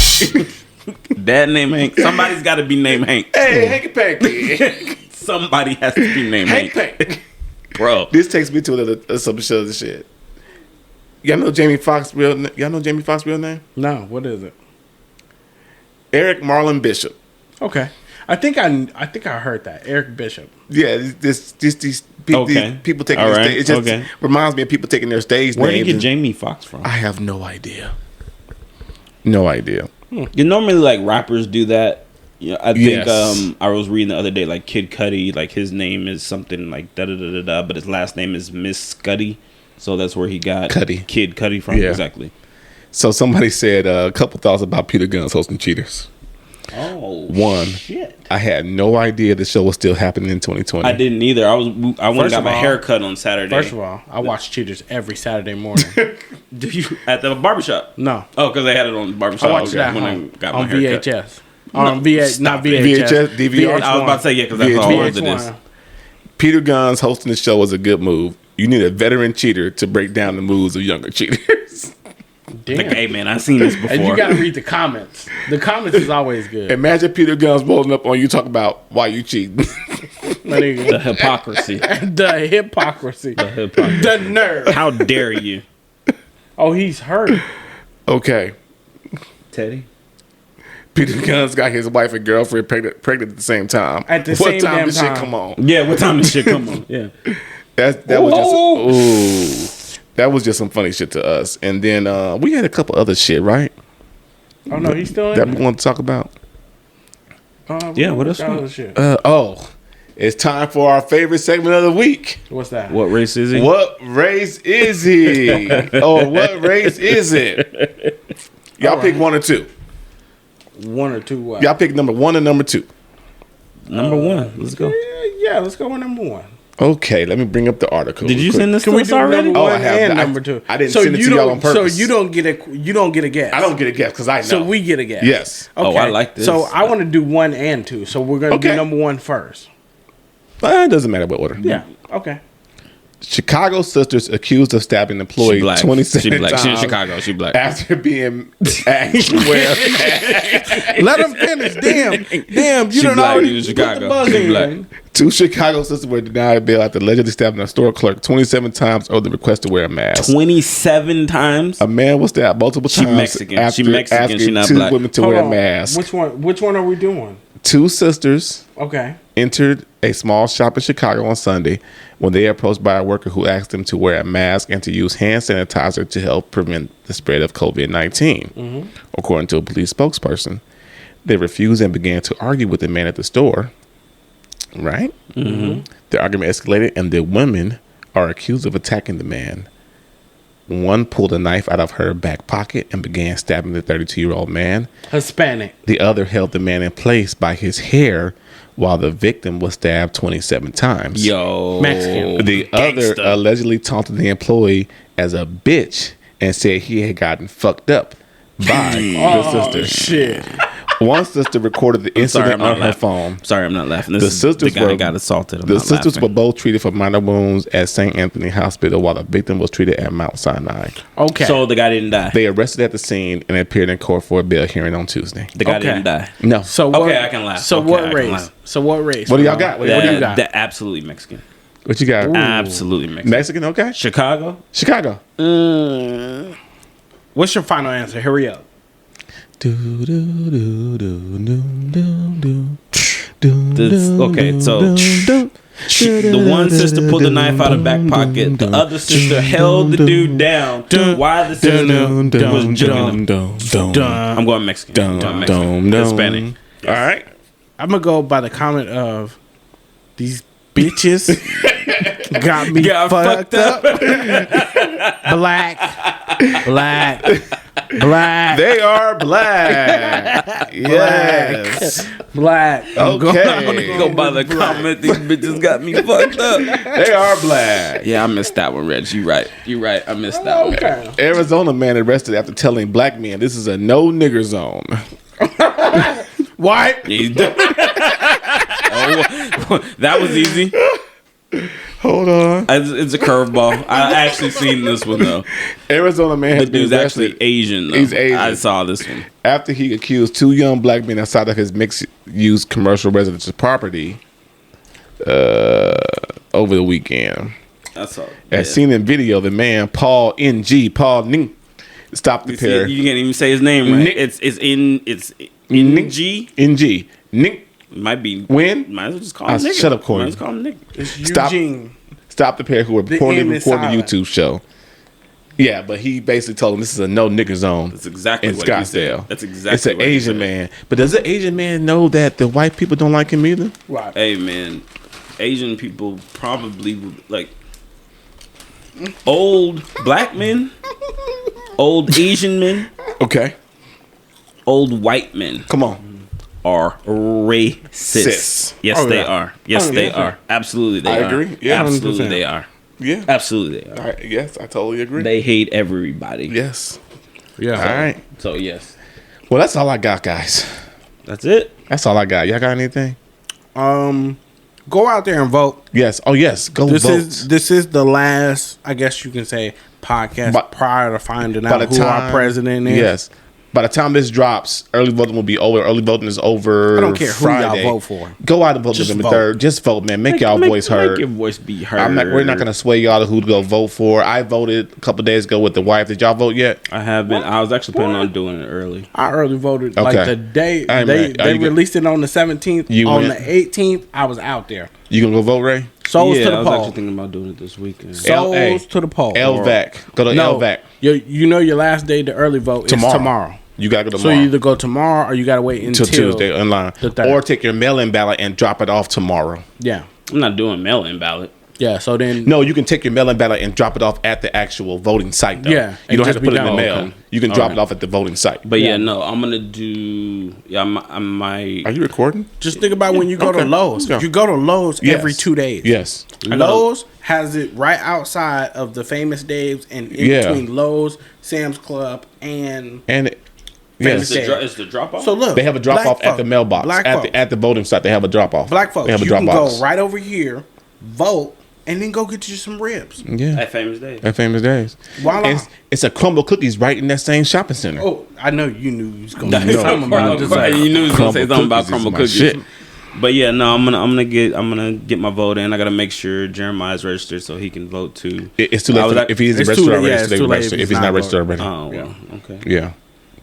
Dad named Hank. Somebody's got to be named Hank. Hey, Hanky Panky. Somebody has to be named Hank. Hank. Bro. This takes me to some other shit. Y'all know Jamie Foxx's real name? No, what is it? Eric Marlon Bishop. Okay. I think I heard that. Eric Bishop. Yeah, these people taking All their right. stage. It just reminds me of people taking their stage Where did names. you get Jamie Foxx from? I have no idea. No idea. You normally like rappers do that. Yeah, I think Yes. I was reading the other day like Kid Cudi, like his name is something like da da da da da, but his last name is Miss Scuddy, so that's where he got Cudi. Kid Cudi from. Yeah. Exactly. So somebody said a couple thoughts about Peter Guns hosting Cheaters. Oh, One, shit! I had no idea the show was still happening in 2020. I didn't either. I went and First got of my all- hair cut on Saturday. First of all, I watch Cheaters every Saturday morning. Do you at the barbershop? No. Oh, because they had it on the barbershop. I watched it at when home I got my on hair cut. VHS. On VH, not VHS. VHS, DVR. I was about to say because that's all it is. VH1. Peter Guns hosting the show was a good move. You need a veteran cheater to break down the moves of younger cheaters. Damn. Like, hey man, I've seen this before. And you got to read the comments. The comments is always good. Imagine Peter Guns rolling up on you talking about why you cheating. the hypocrisy. The hypocrisy. The hypocrisy. The nerve. How dare you, Oh, he's hurt. Okay. Teddy? Peter Guns got his wife and girlfriend pregnant at the same time. At the what same time damn did shit time. come on? Yeah, what time this shit come on? Yeah. That was just that was just some funny shit to us. And then we had a couple other shit, right? Oh, no, he's still in That it? we want to talk about. Yeah, what else? Shit? It's time for our favorite segment of the week. What's that? What race is he? What race is he? Or what race is it? Y'all pick one or two. One or two what? Y'all pick number one and number two. Number one. Let's go. Yeah, let's go with number one. Okay, let me bring up the article. Did you real send this Can to we us do already? number Oh, one I have. and I- number two? I didn't send it to y'all on purpose. So you don't get a guess. I don't get a guess because I know. So we get a guess. Yes. Okay. Oh, I like this. So I want to do one and two. So we're gonna do Okay. number one first. It doesn't matter what order. Yeah. Okay. Chicago sisters accused of stabbing She employee black. 27 She black. times She in Chicago. She black. after being asked to wear a mask. Let him finish. Damn. You She don't black, already you in put Chicago. the buzz She in. black. Two Chicago sisters were denied bail after allegedly stabbing a store clerk 27 times over the request to wear a mask. 27 times. A man was stabbed multiple She times Mexican. after She Mexican. asking She not two black. women to Hold wear on. a mask. Which one are we doing? Two sisters Okay. entered a small shop in Chicago on Sunday when they were approached by a worker who asked them to wear a mask and to use hand sanitizer to help prevent the spread of COVID-19. According to a police spokesperson, they refused and began to argue with the man at the store. Right? The argument escalated, and the women are accused of attacking the man. One pulled a knife out of her back pocket and began stabbing the 32-year-old man. Hispanic. The other held the man in place by his hair while the victim was stabbed 27 times. Yo. Mexican. The other allegedly taunted the employee as a bitch and said he had gotten fucked up by the sister. Shit. One sister recorded the sorry, incident I'm not on her laughing. phone. Sorry, I'm not laughing. This The is sisters the guy were- that got assaulted. I'm The not sisters laughing. were both treated for minor wounds at St. Anthony Hospital while the victim was treated at Mount Sinai. Okay. So the guy didn't die. They arrested at the scene and appeared in court for a bail hearing on Tuesday. The guy Okay. didn't die. No. so Okay, what, I can laugh. So Okay, I what can race? laugh. So what race? What do y'all got? What do you got? got? Absolutely Mexican. What you got? Absolutely Mexican. Mexican, okay. Chicago. Chicago. What's your final answer? Hurry up. Do, do, do, do, do, do, do. Okay, so the one sister pulled the knife out of back pocket. The other sister held the dude down while the sister was jugging him. I'm going Mexican. Hispanic. All right. I'm gonna go by the comment of these bitches got me fucked up. Black. They are black. Yes. Black. I'm Okay. gonna go by the comment. These bitches got me fucked up. They are black. Yeah, I missed that one, Reg. You right. I missed that one. Okay. Arizona man arrested after telling black men this is a no nigger zone. White. That was easy. Hold on. It's a curveball. I actually seen this one though. Arizona man The has been dude's arrested actually Asian. Though. He's Asian. I saw this one. after he accused two young black men outside of his mixed-use commercial residential property over the weekend. That's all. As seen in video, the man Paul Ning stopped the pair. You can't even say his name right. Nick. It's in Ning. G. NG. Ning. Might be When? Might as well just call him Nick. Shut up, Corey. Might as well call him Nick. It's Stop. Eugene. Stopped the pair who were reportedly N is recording the silent. YouTube show. Yeah, but he basically told him this is a no nigger zone. That's exactly in what he Scottsdale. said. That's exactly It's an what he Asian said. man. But does the Asian man know that the white people don't like him either? Right. Hey man, Asian people probably like old black men, old Asian men, Okay. old white men Come on. are racist. Cis. Yes, Oh, they yeah. are. Yes, Oh, they yeah. are. Absolutely, they I are. agree. Yeah, absolutely, 100%. they are. Yeah. Absolutely, they are. Yes, I totally agree. They hate everybody. Yes. Yeah. All right. So yes, Well, that's all I got, guys. that's it. That's all I got. Y'all got anything? Go out there and vote. Yes. Oh, yes. Go This vote. is the last, I guess you can say, podcast But- prior to finding By out the who our president is. Yes. By the time this drops, early voting will be over. Early voting is over. I don't care who Friday. y'all vote for. Go out and vote Just November vote. 3rd. Just vote, man. Make y'all voice heard. Make your voice be heard. We're not going to sway y'all to who to go vote for. I voted a couple days ago with the wife. Did y'all vote yet? I have been. I was actually planning on doing it early. I early voted Okay. like the day Hey, man, they you go- released it on the 17th. You On went. the 18th, I was out there. You going to go vote, Ray? Souls yeah, to the I was poll. actually thinking about doing it this weekend. Souls LA. to the poll. LVAC. Go to No, LVAC. you know your last day to early vote is tomorrow. You got to go So tomorrow. you either go tomorrow or you got to wait until until Tuesday online. the third. Or take your mail-in ballot and drop it off tomorrow. Yeah. I'm not doing mail-in ballot. Yeah. So then. No, you can take your mail-in ballot and drop it off at the actual voting site, though. Yeah, You and don't have just to put be it in the done. mail. Okay. You can drop Okay. it off at the voting site. But yeah, Yeah. no, I'm gonna do. Yeah, I might. Are you recording? Just think about when you go Okay. to Lowe's. Yeah. You go to Lowe's Yes. every 2 days. Yes. Lowe's has it right outside of the Famous Dave's and in Yeah. between Lowe's, Sam's Club, and And Famous yes, Dave. Is the drop off? So look, they have a drop black off at the folk- mailbox. Black At folk, the voting site, they have a drop off. black folks, They have a you drop can box. go right over here, vote, and then go get you some ribs. Yeah. At Famous Day. At Famous Days. Voila. It's a Crumble Cookies right in that same shopping center. Oh, I know you knew you was going to No. say something about Crumble- this. you knew he was gonna say Crumble something about cookies is crumble my cookies. shit. But yeah, no, I'm gonna get my vote in. I gotta make sure Jeremiah's registered so he can vote too. It's too I was late. at- If he's It's registered too late, already, yeah, it's it's too late too to late register. if If he's he's not not registered voting. already. Oh, well, okay. Yeah.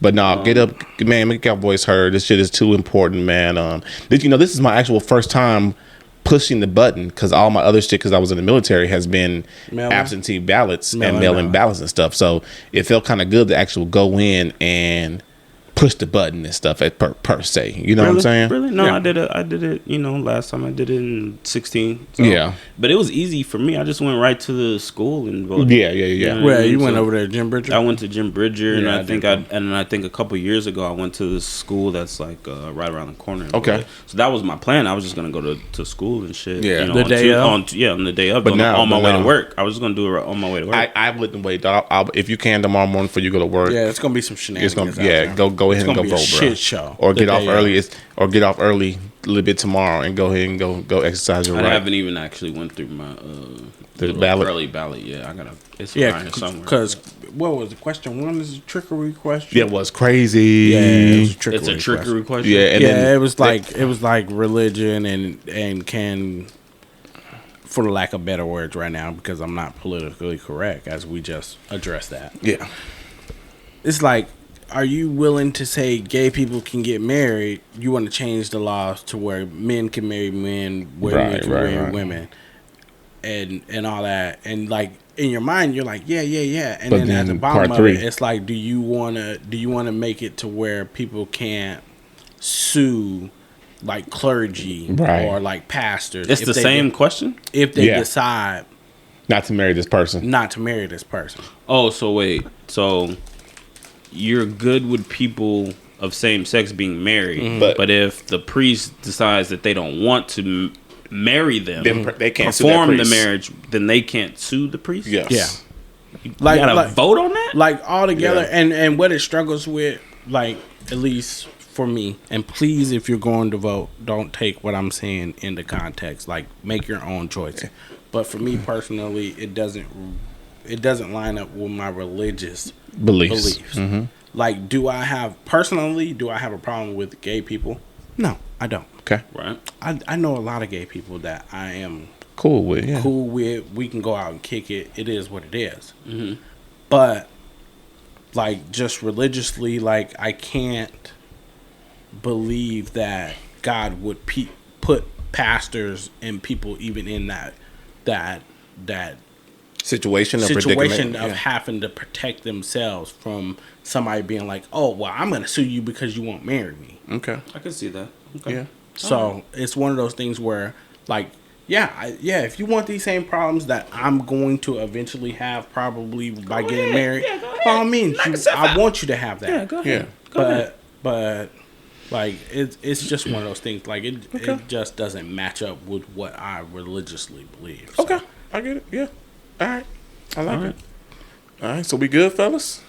But no, get up, man, make your voice heard. This shit is too important, man. This is my actual first time pushing the button because all my other shit, because I was in the military, has been Mail-in? absentee ballots Mail-in and mail-in ballot. ballots and stuff. So it felt kind of good to actually go in and push the button and stuff per se. You know what I'm saying? Really? No, Yeah. I did it. Last time I did it in 16. So. Yeah. But it was easy for me. I just went right to the school and voted. Yeah. You know what I Where mean? you went So over there, Jim Bridger? I went to Jim Bridger, and Yeah, I I think did I think a couple years ago I went to this school that's like right around the corner. Okay. So that was my plan. I was just gonna go to school and shit. Yeah. The day of? on the day of. But on, now- on my but way now- to work, I was just gonna do it on my way to work. I wouldn't wait. I'll, if you can tomorrow morning before you go to work, Yeah, it's gonna be some it's shenanigans. gonna out there. go ahead It's and gonna go be a vote, bro. shit show. Or The get off day early. of. Or get off early a little bit tomorrow and go ahead and go exercise your I right. haven't even actually went through my The little ballot? early ballot. Yeah, I gotta. It's Yeah, around here somewhere. because what was the question? One is a trickery question. Yeah, it was crazy. Yeah, it was a trickery it's a trickery question. Yeah, and yeah, then it was like religion and can, for the lack of better words right now, because I'm not politically correct, as we just addressed that. yeah, It's like, you willing to say gay people can get married? You want to change the laws to where men can marry men, women can marry women, and all that, and like in your mind you're like yeah, and then at the bottom of it, it's like do you wanna make it to where people can't sue like clergy or like pastors? It's the same question. If they decide not to marry this person. Oh, so wait. So you're good with people of same sex being married, but if the priest decides that they don't want to marry them, they can't perform the marriage, then they can't sue the priest? Yes. Yeah. You gotta vote on that? Like all together, and what it struggles with, like at least for me, and please, if you're going to vote, don't take what I'm saying into context. Like make your own choice. But for me personally, it doesn't line up with my religious beliefs. Mm-hmm. Like, do I have a problem with gay people? No, I don't. Okay. Right. I know a lot of gay people that I am cool with. Yeah. We can go out and kick it. It is what it is. Mm-hmm. But like just religiously, like I can't believe that God would put pastors and people even in that situation of having to protect themselves from somebody being like, oh well, I'm gonna sue you because you won't marry me. Okay, I can see that. Okay. Yeah. So it's one of those things where like if you want these same problems that I'm going to eventually have probably by getting married, by all means, I want you to have that. Yeah, go ahead. Yeah. But like it's just one of those things. Like it just doesn't match up with what I religiously believe. So. Okay, I get it. Yeah. All right, I like it. All right, so we good, fellas?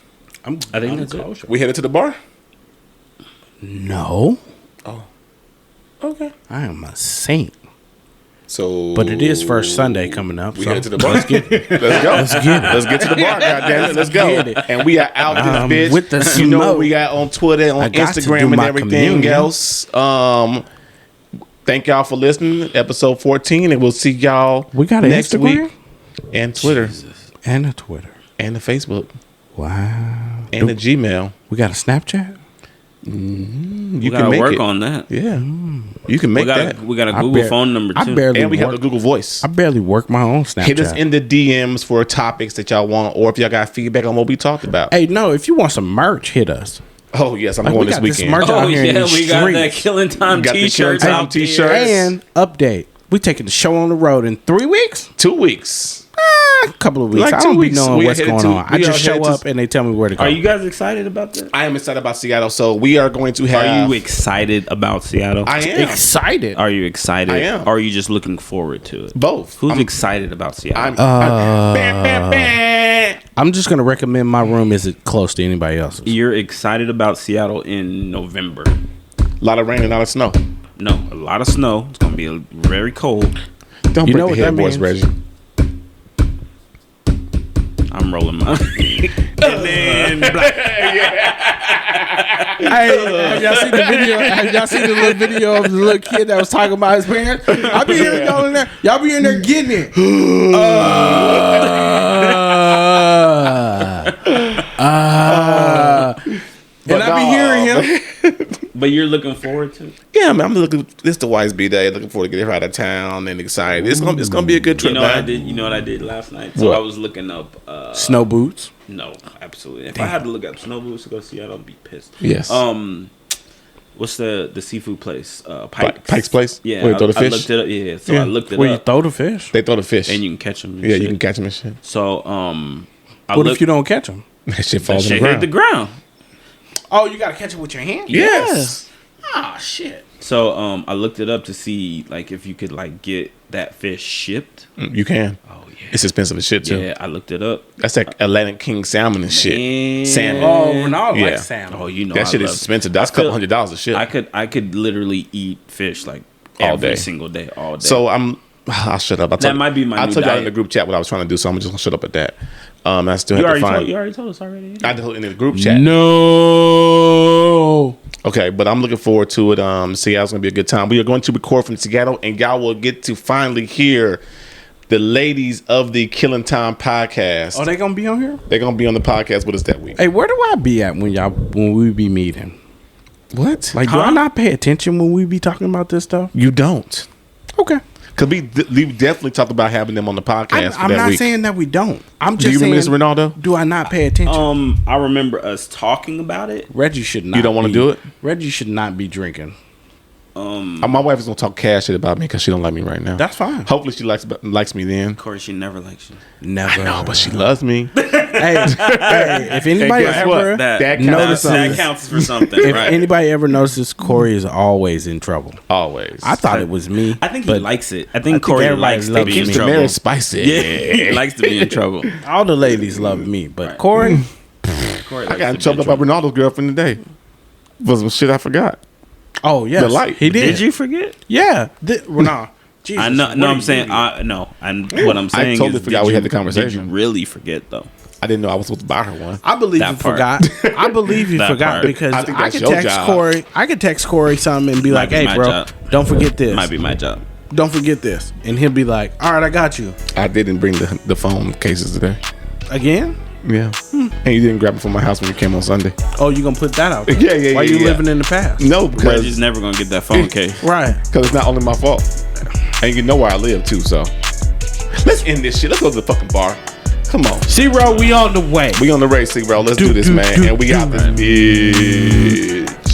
I think that's kosher. We headed to the bar? No. Oh. Okay. I am a saint. So, but it is first Sunday coming up. We headed to the bar. Let's go. Let's get to the bar. Goddamn it, let's go. And we are out this bitch. With the smoke. You know what we got on Twitter, on Instagram, and everything else. Thank y'all for listening. Episode 14, and we'll see y'all. We got next Instagram? Week. And Twitter. Jesus. And a Twitter. And a Facebook. Wow. And a Gmail. We got a Snapchat? You can work on that. Yeah. You can make that. We got a Google phone number too. And we have a Google Voice. I barely work my own Snapchat. Hit us in the DMs for topics that y'all want, or if y'all got feedback on what we talked about. Hey, no, if you want some merch, hit us. Oh, yes, I'm going this weekend. Merch out here in we got that Killing Time t-shirts out t-shirts. And update. We taking the show on the road in 3 weeks? 2 weeks. A couple of weeks. Like I don't 2 weeks. be knowing what's going on. I just show up and they tell me where to go. Are you guys excited about that? I am excited about Seattle. So we are going to have... Are you excited about Seattle? I am. Excited. Are you excited? I am. Or are you just looking forward to it? Both. Who's excited about Seattle? I'm just going to recommend my room isn't close to anybody else's. You're excited about Seattle in November. A lot of rain and a lot of snow. No, a lot of snow. It's going to be very cold. Don't break the headboards, Reggie. I'm rolling my. And then Hey, have y'all seen the video? Have y'all seen the little video of the little kid that was talking about his parents? I be hearing y'all in there. Y'all be in there getting it. And I be hearing him. But you're looking forward to it? Yeah, man, I'm looking. This the Wise B Day. Looking forward to getting out of town and excited. It's gonna be a good trip. You know man. what I did? You know what I did last night? So I was looking up snow boots. No, absolutely. If I had to look up snow boots to go see, I'd be pissed. Yes. What's the seafood place? Pike's Place. Yeah, where you throw the fish. I looked it up. Yeah, so I looked it Where up. you throw the fish? They throw the fish, and you can catch them. Yeah, you can catch them and shit. So what if you don't catch them? That shit falls that on hit the ground. Oh, you gotta catch it with your hand? Yes. Ah, shit. So I looked it up to see like if you could like get that fish shipped. You can. Oh yeah. It's expensive as shit too. Yeah, I looked it up. That's like Atlantic King salmon and shit. Salmon. Oh, Ronaldo likes salmon. Oh, you know that shit is expensive. That's $200 a shit. I could literally eat fish like all day, single day, all day. So I'll shut up. That might be my I new told y'all diet. in the group chat what I was trying to do, so I'm just gonna shut up at that. I still have to find. You already told us already. I told in the group chat. No. Okay, but I'm looking forward to it. Seattle's gonna be a good time. We are going to record from Seattle, and y'all will get to finally hear the ladies of the Killing Time podcast. Oh, they gonna be on here? They're gonna be on the podcast with us that week. Hey, where do I be at when we be meeting? What? Like, do I not pay attention when we be talking about this stuff? You don't. Okay. Because we definitely talked about having them on the podcast for I'm that not week. saying that we don't. I'm Do just you remember saying, this, Ronaldo? do I not pay attention? I remember us talking about it. Reggie should not. You don't want to do it? Reggie should not be drinking. My wife is gonna talk cash shit about me because she don't like me right now. That's fine. Hopefully she likes me then. Corey, she never likes you. Never. No, but she loves me. Hey, if anybody guess what? ever That notices, That counts for something, if right? anybody ever notices, Corey is always in trouble. Always. I thought it was me. I think he but likes it. I think Corey everybody likes to loves be me. in keeps the trouble. marriage spicy. Yeah, he likes to be in trouble. all the ladies love me, but Corey, Corey I got in trouble about Ronaldo's girlfriend today. For some shit I forgot. oh yes, The light. he did. Did you forget? Yeah, nah. Jesus, I know. what No, are I'm you saying. doing? No, and what I'm saying totally is, forgot did we you- had the conversation. Did you really forget though? I didn't know I was supposed to buy her one. I believe That you part. forgot. I believe you That forgot part. because I think I that's could your text job. Corey. I could text Corey something and be like, be "Hey, my bro, job. don't forget this. Might be my job. Don't forget this." And he'll be like, "All right, I got you." I didn't bring the phone cases today. Again? Yeah. And you didn't grab it from my house when you came on Sunday. Oh, you gonna put that out? There? Yeah. Why you yeah. living in the past? No, Reggie's because never gonna get that phone case. Right. it's not only my fault. And you know where I live too, so. Let's end this shit. Let's go to the fucking bar. Come on. C-Row, we on the way. We on the race, bro. Let's do this, man. And we got this bitch.